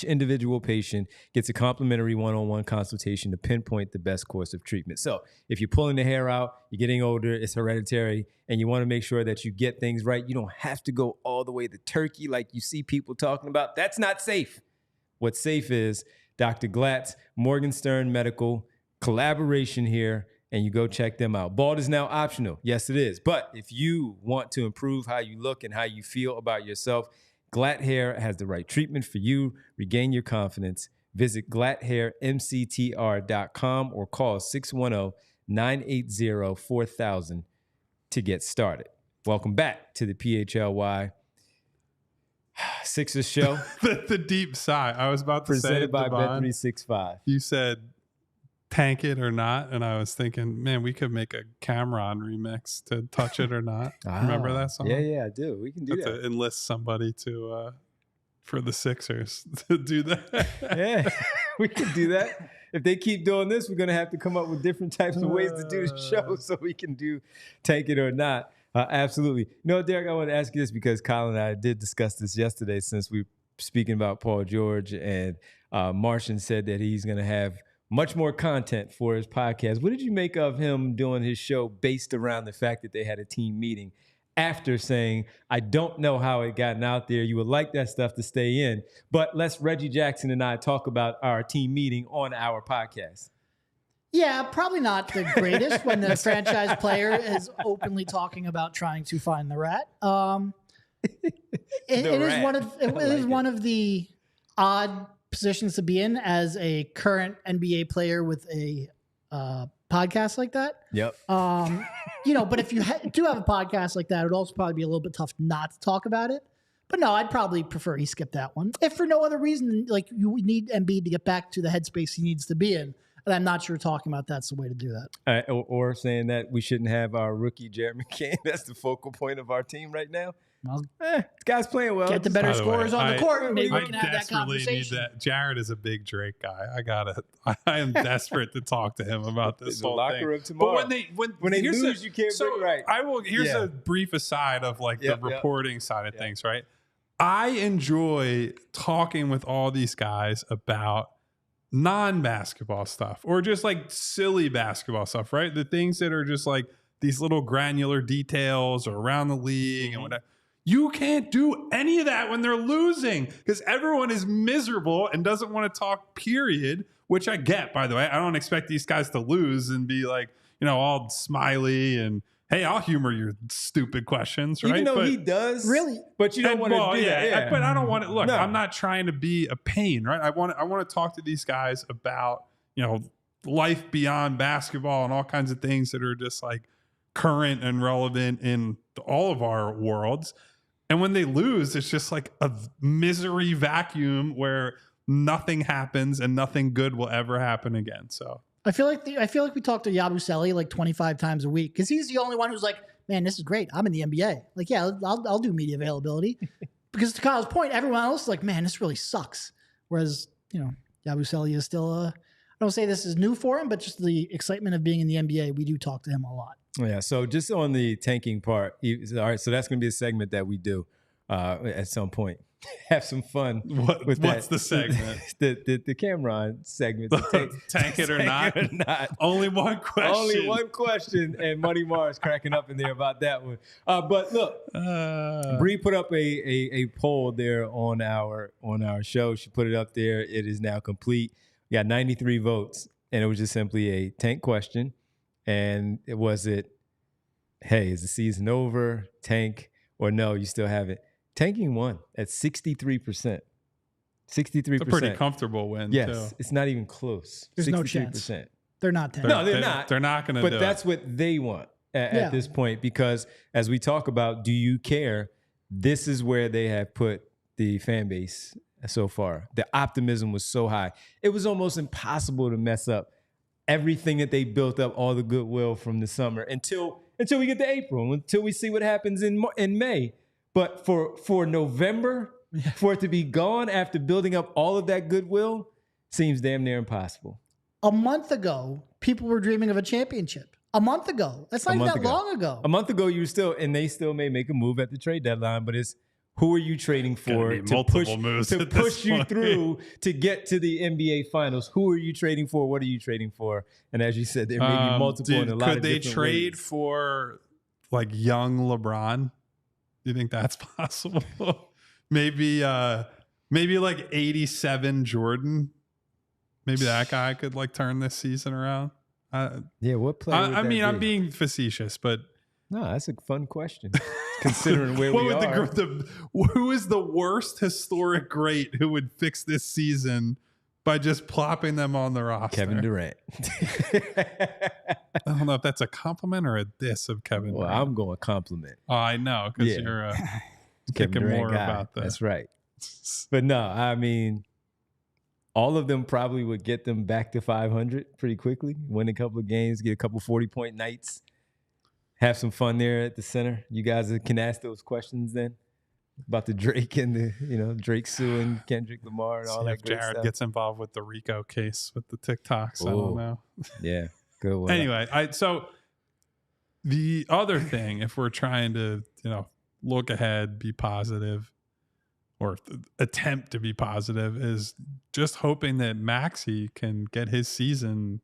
individual patient gets a complimentary one-on-one consultation to pinpoint the best course of treatment. So if you're pulling the hair out, you're getting older, it's hereditary, and you want to make sure that you get things right, you don't have to go all the way to turkey like you see people talking about. That's not safe. What's safe is Dr. Glatt's Morgenstern Medical collaboration here, and you go check them out. Bald is now optional. Yes, it is. But if you want to improve how you look and how you feel about yourself, Glatt Hair has the right treatment for you. Regain your confidence. Visit glatthairmctr.com or call 610-980-4000 to get started. Welcome back to the PHLY Sixers show. the deep sigh. I was about to presented say by Devon, Bet365. You said tank it or not, and I was thinking, man, we could make a Cameron remix to Touch It or Not. Remember that song? Yeah, I do. We can do that. To enlist somebody to for the Sixers to do that. Yeah, we can do that. If they keep doing this, we're going to have to come up with different types of ways to do the show so we can do Tank It or Not. Absolutely. No, Derek, I want to ask you this because Colin and I did discuss this yesterday since we were speaking about Paul George, and Martian said that he's going to have much more content for his podcast. What did you make of him doing his show based around the fact that they had a team meeting after saying, I don't know how it gotten out there. You would like that stuff to stay in, but let's Reggie Jackson and I talk about our team meeting on our podcast. Yeah, probably not the greatest when the franchise player is openly talking about trying to find the rat. It is one of the odd positions to be in as a current NBA player with a podcast like that. Yep. But if you do have a podcast like that, it would also probably be a little bit tough not to talk about it. But no, I'd probably prefer he skip that one. If for no other reason, like you need Embiid to get back to the headspace he needs to be in. And I'm not sure talking about that's the way to do that. Or saying that we shouldn't have our rookie Jared McCain. That's the focal point of our team right now. Well, this guy's playing well. Get the better scorers on the court, and maybe we can have that desperately conversation. Need that. Jared is a big Drake guy. I am desperate to talk to him about this whole locker thing. room tomorrow. But when they lose, you can't bring right. Here's a brief aside of the reporting side of things, right? I enjoy talking with all these guys about non-basketball stuff or just like silly basketball stuff, right? The things that are just like these little granular details or around the league and whatever. You can't do any of that when they're losing because everyone is miserable and doesn't want to talk, period, which I get, by the way. I don't expect these guys to lose and be like, all smiley and, hey, I'll humor your stupid questions, right? Even though he does. Really? But you don't want to do that. Yeah. But I don't want to. Look, I'm not trying to be a pain, right? I want to talk to these guys about, life beyond basketball and all kinds of things that are just like current and relevant in all of our worlds. And when they lose, it's just like a misery vacuum where nothing happens and nothing good will ever happen again. So I feel like we talk to Yabusele like 25 times a week because he's the only one who's like, man, this is great. I'm in the NBA. Like, yeah, I'll do media availability. Because to Kyle's point, everyone else is like, man, this really sucks. Whereas, Yabusele is still, I don't say this is new for him, but just the excitement of being in the NBA, we do talk to him a lot. Yeah, so just on the tanking part, all right, so that's going to be a segment that we do at some point. have some fun. What's the segment? the Cameron segment. Tank it or not? Only one question. Only one question, and Money Mars cracking up in there about that one. But look, Bree put up a poll there on our show. She put it up there. It is now complete. We got 93 votes, and it was just simply a Tank question. And hey, is the season over? Tank, or no, you still have it? Tanking won at 63%. 63%. It's a pretty comfortable win, yes, too. it's not even close. There's 63%. No chance. They're not tanking. No, they're not. They're not going to do it. But that's what they want at this point, because as we talk about, do you care? This is where they have put the fan base so far. The optimism was so high. It was almost impossible to mess up everything that they built up, all the goodwill from the summer until we get to April, until we see what happens in May. But for November, for it to be gone after building up all of that goodwill seems damn near impossible. A month ago, people were dreaming of a championship. A month ago. That's not even that long ago. A month ago, they still may make a move at the trade deadline, but it's who are you trading for to push you through to get to the NBA Finals? Who are you trading for? What are you trading for? And as you said, there may be multiple in a lot of different ways. Could they trade for like young LeBron? Do you think that's possible? maybe like 87 Jordan. Maybe that guy could like turn this season around. What player? I'm being facetious, but no, that's a fun question. Considering where we are. Who is the worst historic great who would fix this season by just plopping them on the roster? Kevin Durant. I don't know if that's a compliment or a diss of Kevin Durant. I'm going compliment. Oh, I know, because you're thinking more guy. About that. That's right. But no, I mean, all of them probably would get them back to 500 pretty quickly, win a couple of games, get a couple 40-point nights, have some fun there at the center. You guys can ask those questions then about the Drake and the, Drake suing Kendrick Lamar and all that great Jared stuff. Gets involved with the Rico case with the TikToks. Ooh. I don't know. Yeah, good one. Anyway, so the other thing, if we're trying to, look ahead, be positive, or attempt to be positive, is just hoping that Maxey can get his season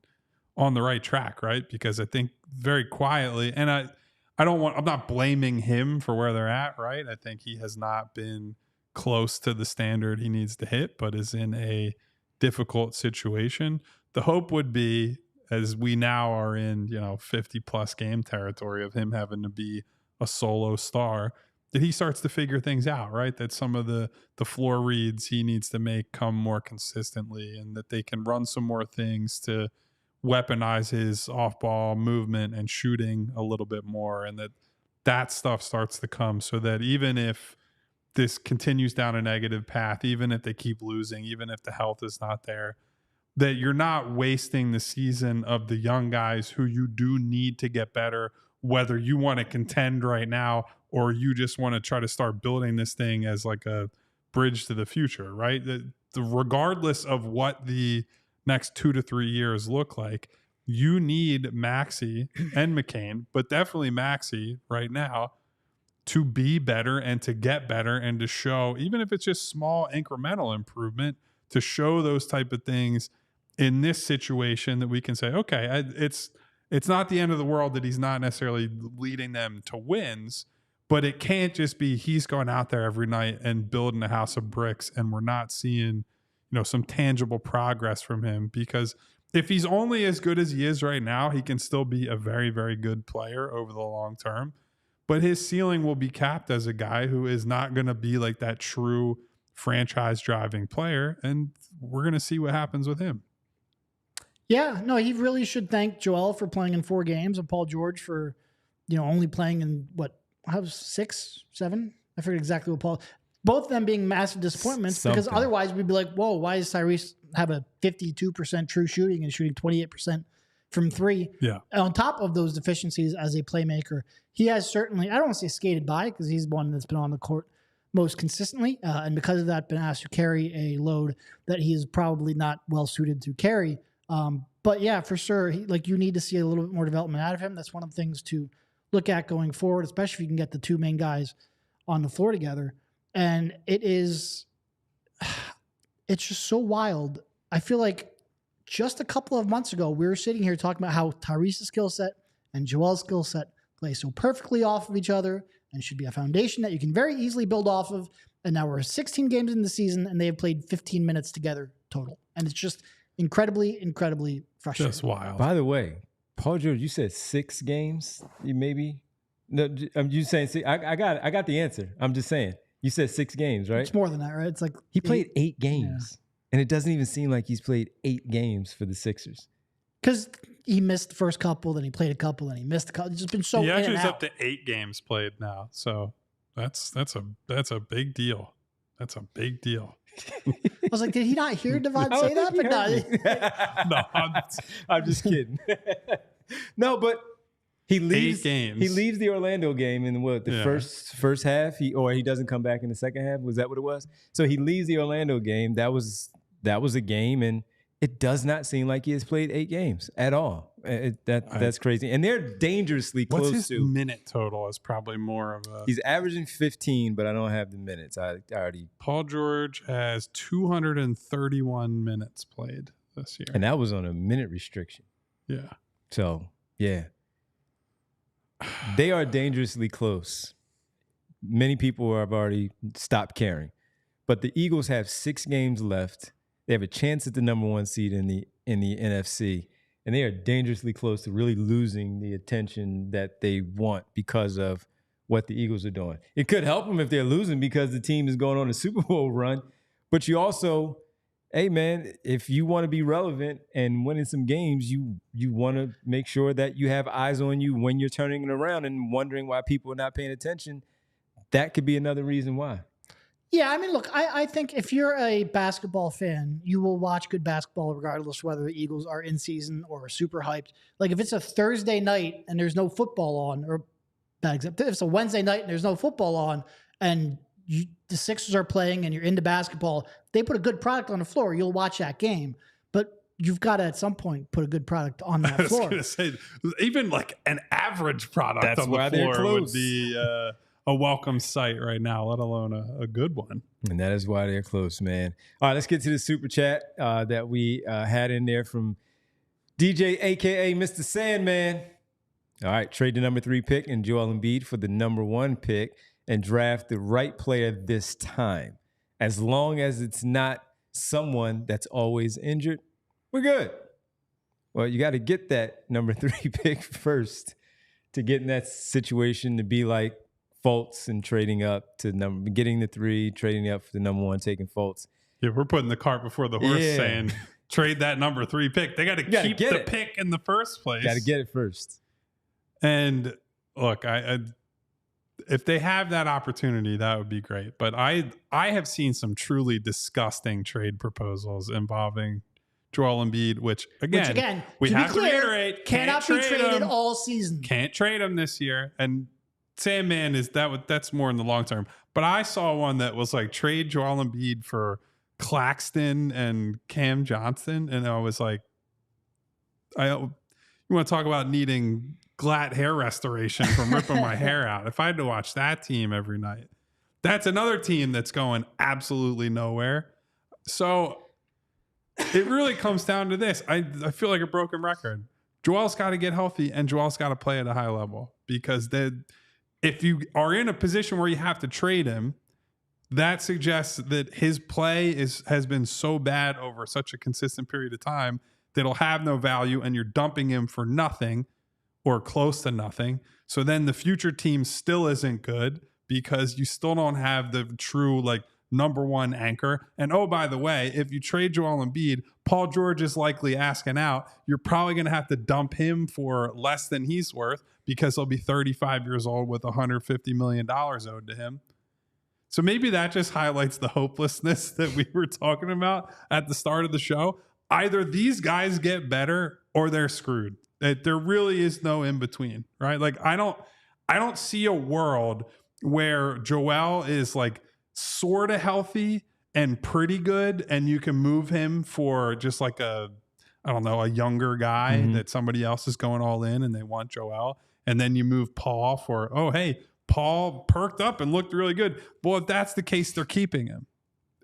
on the right track, right? Because I think very quietly, and I'm not blaming him for where they're at, right? I think he has not been close to the standard he needs to hit, but is in a difficult situation. The hope would be, as we now are in, 50 plus game territory of him having to be a solo star, that he starts to figure things out, right? That some of the floor reads he needs to make come more consistently, and that they can run some more things to weaponize his off-ball movement and shooting a little bit more, and that stuff starts to come, so that even if this continues down a negative path, even if they keep losing, even if the health is not there, that you're not wasting the season of the young guys who you do need to get better, whether you want to contend right now or you just want to try to start building this thing as like a bridge to the future, right? Regardless of what the next 2 to 3 years look like, you need Maxey and McCain, but definitely Maxey right now, to be better and to get better and to show, even if it's just small incremental improvement, to show those type of things in this situation, that we can say, okay, it's not the end of the world that he's not necessarily leading them to wins, but it can't just be he's going out there every night and building a house of bricks and we're not seeing some tangible progress from him. Because if he's only as good as he is right now, he can still be a very, very good player over the long term. But his ceiling will be capped as a guy who is not going to be like that true franchise driving player. And we're going to see what happens with him. Yeah, no, he really should thank Joel for playing in 4 games and Paul George for, only playing in 6, 7? I forget exactly what Paul. Both of them being massive disappointments, because otherwise we'd be like, whoa, why does Tyrese have a 52% true shooting and shooting 28% from 3? Yeah. On top of those deficiencies as a playmaker, he has certainly, I don't want to say skated by, because he's one that's been on the court most consistently, and because of that, been asked to carry a load that he is probably not well suited to carry. But yeah, for sure, you need to see a little bit more development out of him. That's one of the things to look at going forward, especially if you can get the 2 main guys on the floor together. And it's just so wild. I feel like just a couple of months ago, we were sitting here talking about how Tyrese's skill set and Joel's skill set play so perfectly off of each other and should be a foundation that you can very easily build off of. And now we're 16 games in the season and they have played 15 minutes together total. And it's just incredibly, incredibly frustrating. Just wild. By the way, Paul George, you said 6 games, maybe? No, you saying 6? I got the answer. I'm just saying. You said 6 games, right? It's more than that, right? It's like he played 8 games. And it doesn't even seem like he's played 8 games for the Sixers. Because he missed the first couple, then he played a couple, then he missed a couple. It's just been so. He in actually and is out. up to 8 games played now. So that's a big deal. That's a big deal. I was like, did he not hear Devon say that? But no. No, I'm just kidding. No, but he leaves. 8 games. He leaves the Orlando game in the first half. He doesn't come back in the second half. Was that what it was? So he leaves the Orlando game. That was a game, and it does not seem like he has played 8 games at all. That's crazy, and they're dangerously close what's his to. minute total is probably more of a. He's averaging 15, but I don't have the minutes. I already. Paul George has 231 minutes played this year, And that was on a minute restriction. yeah. So, yeah. They are dangerously close. Many people have already stopped caring. But the Eagles have 6 games left. They have a chance at the number 1 seed in the NFC. And they are dangerously close to really losing the attention that they want because of what the Eagles are doing. It could help them if they're losing because the team is going on a Super Bowl run. But you also, hey, man, if you want to be relevant and winning some games, you want to make sure that you have eyes on you when you're turning it around and wondering why people are not paying attention. That could be another reason why. Yeah, I mean, look, I think if you're a basketball fan, you will watch good basketball regardless whether the Eagles are in season or super hyped. Like if it's a Thursday night and there's no football on, or bad example, if it's a Wednesday night and there's no football on, and the Sixers are playing and you're into basketball, they put a good product on the floor, you'll watch that game. But you've got to at some point put a good product on that floor. I was going to say, even like an average product That's on why the they're floor would close. be a welcome sight right now, let alone a good one. And that is why they're close, man. All right, let's get to the super chat that we had in there from DJ, a.k.a. Mr. Sandman. All right, trade the number 3 pick and Joel Embiid for the number 1 pick and draft the right player this time. As long as it's not someone that's always injured, we're good. Well, you got to get that number 3 pick first to get in that situation to be like Fultz and trading up to getting the 3, trading up for the number 1, taking Fultz. Yeah, we're putting the cart before the horse, saying trade that number 3 pick. They got to keep the pick in the first place. Got to get it first. And look, I if they have that opportunity, that would be great. But I have seen some truly disgusting trade proposals involving Joel Embiid, which again we have to reiterate, cannot be traded all season. Can't trade him this year. And Sandman that's more in the long term. But I saw one that was like trade Joel Embiid for Claxton and Cam Johnson, and I was like, you want to talk about needing glatt hair restoration from ripping my hair out. If I had to watch that team every night, that's another team that's going absolutely nowhere. So it really comes down to this. I feel like a broken record. Joel's got to get healthy and Joel's got to play at a high level, because if you are in a position where you have to trade him, that suggests that his play has been so bad over such a consistent period of time that it'll have no value, and you're dumping him for nothing or close to nothing. So then the future team still isn't good because you still don't have the true like number 1 anchor. And oh, by the way, if you trade Joel Embiid, Paul George is likely asking out. You're probably going to have to dump him for less than he's worth because he'll be 35 years old with $150 million owed to him. So maybe that just highlights the hopelessness that we were talking about at the start of the show. Either these guys get better or they're screwed. There really is no in between, right? Like I don't see a world where Joel is like sort of healthy and pretty good, and you can move him for just like a younger guy that somebody else is going all in and they want Joel, and then you move Paul for, oh hey, Paul perked up and looked really good. Well, if that's the case, they're keeping him.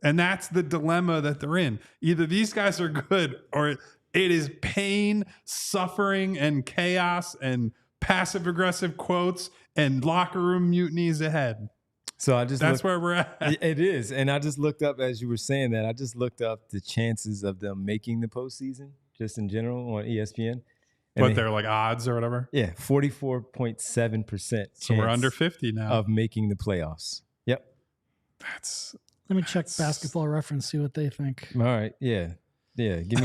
And that's the dilemma that they're in. Either these guys are good or it is pain, suffering, and chaos and passive-aggressive quotes and locker room mutinies ahead. So that's where we're at. It is. And I just looked up, as you were saying that, I just looked up the chances of them making the postseason, just in general, on ESPN. But they're like odds or whatever? Yeah, 44.7%. So we're under 50 now. Of making the playoffs. Yep. Let me check Basketball Reference, see what they think. All right. Yeah. Yeah. Give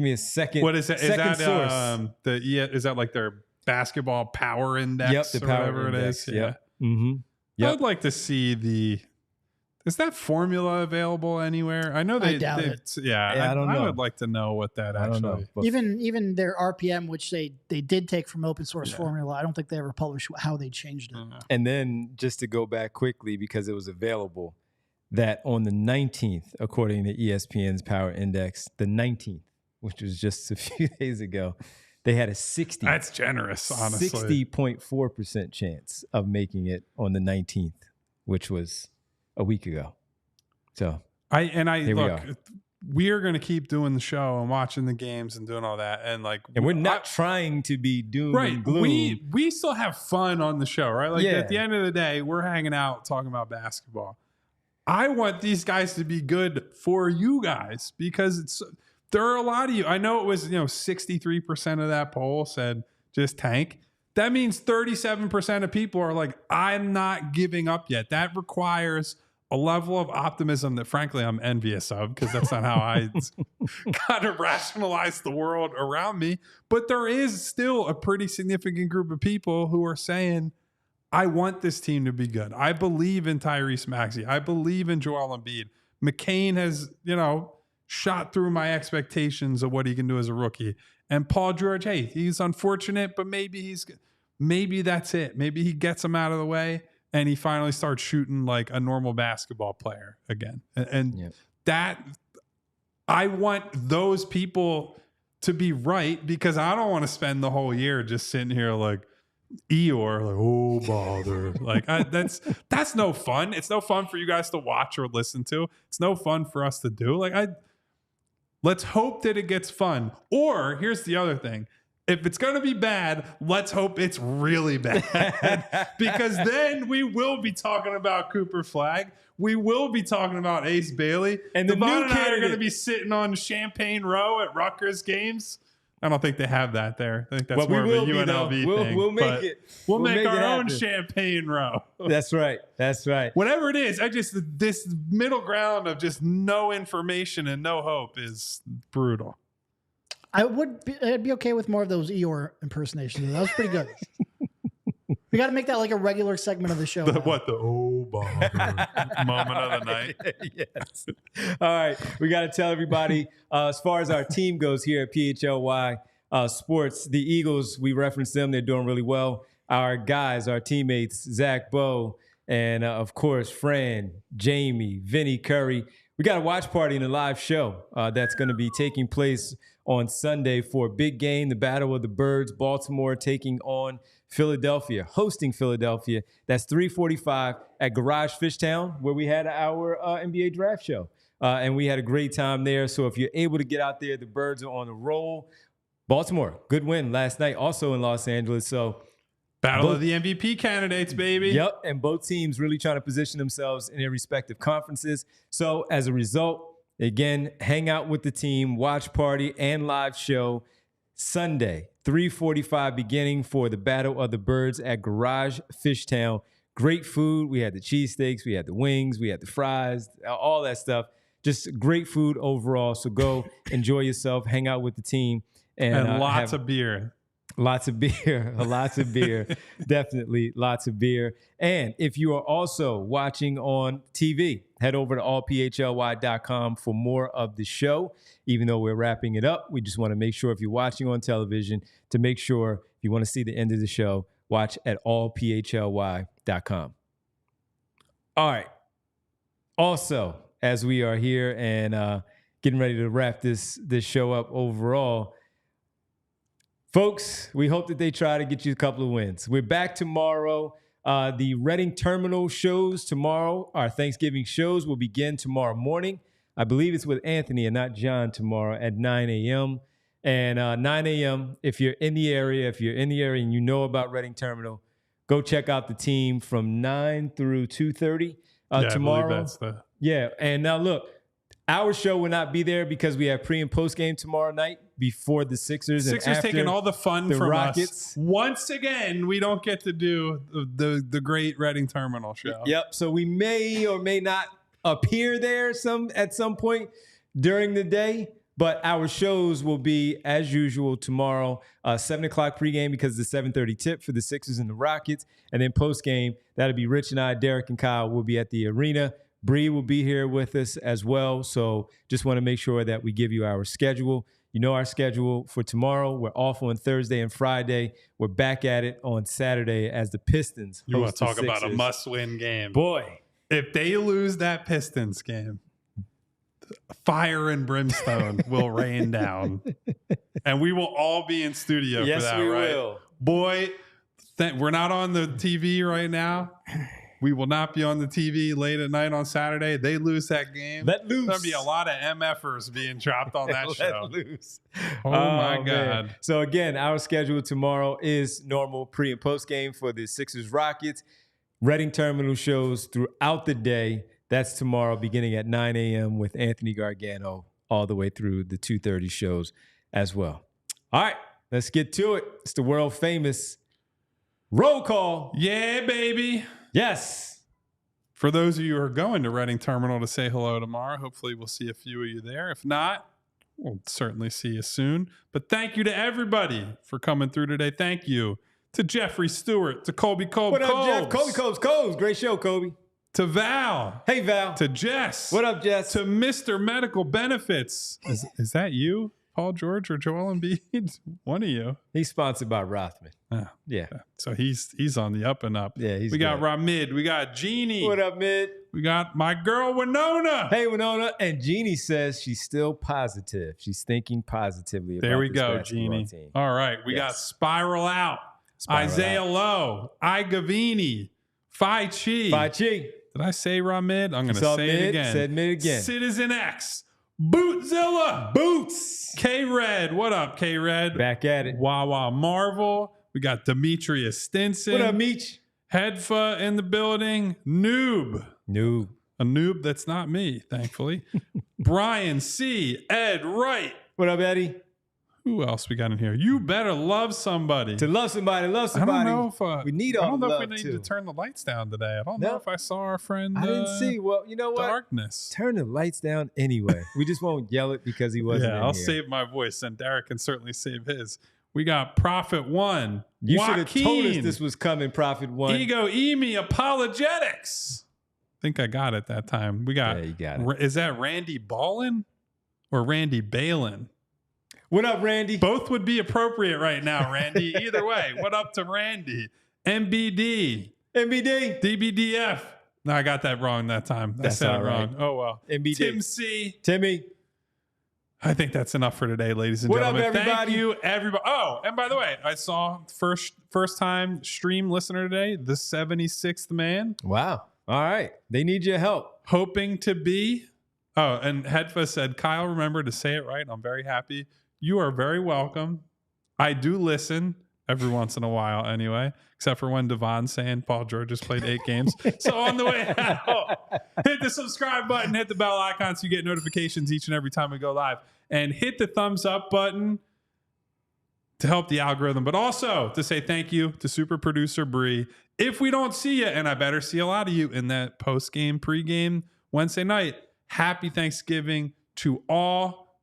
me a second. What is that? Is that source. Is that like their basketball power index? Yep, the power whatever index. it is? Yeah. Yep. Mm-hmm. Yep. I'd like to see is that formula available anywhere? I know I doubt it. Yeah, I don't know. I would like to know what that I don't actually. know. Even their RPM, which they did take from open source formula, I don't think they ever published how they changed it. And then just to go back quickly, because it was available, that on the 19th, according to ESPN's power index, the 19th, which was just a few days ago, they had a 60. That's generous, honestly. 60.4% chance of making it on the 19th, which was a week ago. So we are going to keep doing the show and watching the games and doing all that, and we're not trying to be doom and gloom. We still have fun on the show, right? Like at the end of the day, we're hanging out talking about basketball. I want these guys to be good for you guys because there are a lot of you. I know it was 63% of that poll said just tank. That means 37% of people are like, I'm not giving up yet. That requires a level of optimism that, frankly, I'm envious of because that's not how I kind of rationalize the world around me. But there is still a pretty significant group of people who are saying, I want this team to be good. I believe in Tyrese Maxey. I believe in Joel Embiid. McCain has, shot through my expectations of what he can do as a rookie. And Paul George, hey, he's unfortunate, but maybe that's it. Maybe he gets him out of the way and he finally starts shooting like a normal basketball player again. And that I want those people to be right because I don't want to spend the whole year just sitting here like Eeyore, like, oh bother. Like that's no fun. It's no fun for you guys to watch or listen to. It's no fun for us to do. Let's hope that it gets fun. Or here's the other thing. If it's going to be bad, let's hope it's really bad. Because then we will be talking about Cooper Flagg. We will be talking about Ace Bailey. And the Devon and I are going to be sitting on Champagne Row at Rutgers games. I don't think they have that there. I think that's more of a UNLV thing. We'll make it. We'll make our own Champagne Row. That's right. That's right. Whatever it is, this middle ground of just no information and no hope is brutal. I'd be okay with more of those Eeyore impersonations. That was pretty good. We got to make that like a regular segment of the show. The moment of the night. Yes. All right. We got to tell everybody, as far as our team goes here at PHLY Sports, the Eagles, we referenced them. They're doing really well. Our guys, our teammates, Zach Bowe, and of course, Fran, Jamie, Vinny Curry. We got a watch party and a live show that's going to be taking place on Sunday for a big game, the Battle of the Birds, Baltimore taking on Philadelphia, hosting Philadelphia. That's 3:45 at Garage Fishtown, where we had our NBA draft show. And we had a great time there. So if you're able to get out there, the Birds are on a roll. Baltimore, good win last night, also in Los Angeles. So Battle of the MVP candidates, baby. Yep, and both teams really trying to position themselves in their respective conferences. So as a result, again, hang out with the team, watch party, and live show Sunday, 3:45 beginning for the Battle of the Birds at Garage Fishtown. Great food. We had the cheesesteaks, we had the wings, we had the fries, all that stuff. Just great food overall. So go enjoy yourself, hang out with the team. And lots of beer. Lots of beer, definitely lots of beer. And if you are also watching on TV, head over to allphly.com for more of the show. Even though we're wrapping it up, we just want to make sure if you're watching on television to make sure if you want to see the end of the show, watch at allphly.com. All right. Also, as we are here and getting ready to wrap this show up overall, folks, we hope that they try to get you a couple of wins. We're back tomorrow. The Reading Terminal shows tomorrow, our Thanksgiving shows, will begin tomorrow morning. I believe it's with Anthony and not John tomorrow at 9 a.m. And 9 a.m., if you're in the area and you know about Reading Terminal, go check out the team from 9 through 2:30 tomorrow. I believe that's Yeah, and now look, our show will not be there because we have pre and post game tomorrow night before the Sixers. Sixers and after taking all the fun the from Rockets. us. Once again, we don't get to do the great Reading Terminal show. Yep. So we may or may not appear there at some point during the day, but our shows will be as usual tomorrow, 7 o'clock pregame because the 7:30 tip for the Sixers and the Rockets, and then postgame that'll be Rich and I, Derek and Kyle will be at the arena. Bree will be here with us as well. So just want to make sure that we give you our schedule. You know our schedule for tomorrow. We're off on Thursday and Friday. We're back at it on Saturday as the Pistons. You want host to talk the about a Sixers. must-win game. Boy. If they lose that Pistons game, fire and brimstone will rain down. And we will all be in studio Yes, for that, we right? will. Boy, we're not on the TV right now. We will not be on the TV late at night on Saturday. They lose that game. Let loose. There'll be a lot of MFers being dropped on that show. Let loose. Oh, my God. Man. So, again, our schedule tomorrow is normal pre- and post-game for the Sixers-Rockets. Reading Terminal shows throughout the day. That's tomorrow beginning at 9 a.m. with Anthony Gargano all the way through the 2:30 shows as well. All right, let's get to it. It's the world-famous roll call. Yeah, baby. Yes. For those of you who are going to Reading Terminal to say hello tomorrow, hopefully we'll see a few of you there. If not, we'll certainly see you soon. But thank you to everybody for coming through today. Thank you to Jeffrey Stewart, to Colby Colb. What up, Jeff? Colby Cobes. Great show, Kobe. To Val. Hey, Val. To Jess. What up, Jess? To Mr. Medical Benefits. Is that you, Paul George, or Joel Embiid? One of you. He's sponsored by Rothman. Yeah. So he's on the up and up. Yeah, we got Ramid. We got Jeannie. What up, Mid? We got my girl Winona. Hey, Winona. And Jeannie says she's still positive. She's thinking positively about there we this go, basketball Jeannie. team. All right. We got Spiral Out. Isaiah Lowe. I Gavini. Phi Chi. Phi Chi. Did I say Ramid? I'm going to say it again. Said mid again. Citizen X. Bootzilla. Boots. K-Red. What up, K-Red? Back at it. Wawa Marvel. We got Demetrius Stinson. What up, Meech? Headfa in the building. Noob. A noob that's not me, thankfully. Brian C. Ed Wright. What up, Eddie? Who else we got in here? You better love somebody. To love somebody, love I somebody. don't know if we need all I don't know love if we need too. to turn the lights down today. I don't know if I saw our friend. I didn't see. Well, you know what? Darkness. Turn the lights down anyway. We just won't yell it because he wasn't. Yeah, I'll here. save my voice, and Derek can certainly save his. We got Prophet One. You should have told us Joaquin, this was coming, Prophet One. Ego Emi Apologetics. I think I got it that time. We got. Yeah, you got it. Is that Randy Ballin or Randy Balin? What up, Randy? Both would be appropriate right now, Randy. Either way, what up to Randy? MBD. DBDF. No, I got that wrong that time. I said it wrong. Oh, well. MBD. Tim C. Timmy. I think that's enough for today, ladies and What gentlemen. up, everybody? Thank you, everybody. Oh, and by the way, I saw first time stream listener today, the 76th man. Wow. All right. They need your help. Hoping to be. Oh, and Hedfa said, Kyle, remember to say it right. I'm very happy. You are very welcome. I do listen every once in a while anyway, except for when Devon's saying Paul George has played 8 games. So on the way out, hit the subscribe button, hit the bell icon so you get notifications each and every time we go live, and hit the thumbs up button to help the algorithm, but also to say thank you to super producer Bree. If we don't see you, and I better see a lot of you in that post-game, pre-game Wednesday night, happy Thanksgiving to all.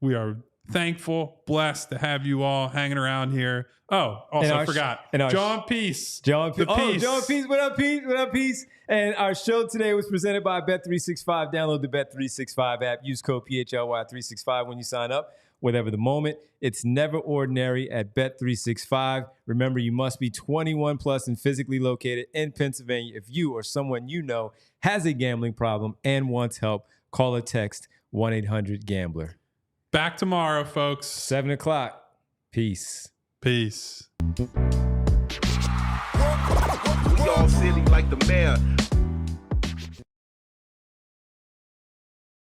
We are thankful, blessed to have you all hanging around here. Oh, also I forgot. John Peace. John Peace. Peace. John Peace. What up, Peace? What up, Peace? And our show today was presented by Bet365. Download the Bet365 app. Use code PHLY365 when you sign up. Whatever the moment, it's never ordinary at Bet365. Remember, you must be 21 plus and physically located in Pennsylvania. If you or someone you know has a gambling problem and wants help, call or text 1-800-GAMBLER. Back tomorrow, folks. 7 o'clock. Peace. Peace. Go All city like the mayor.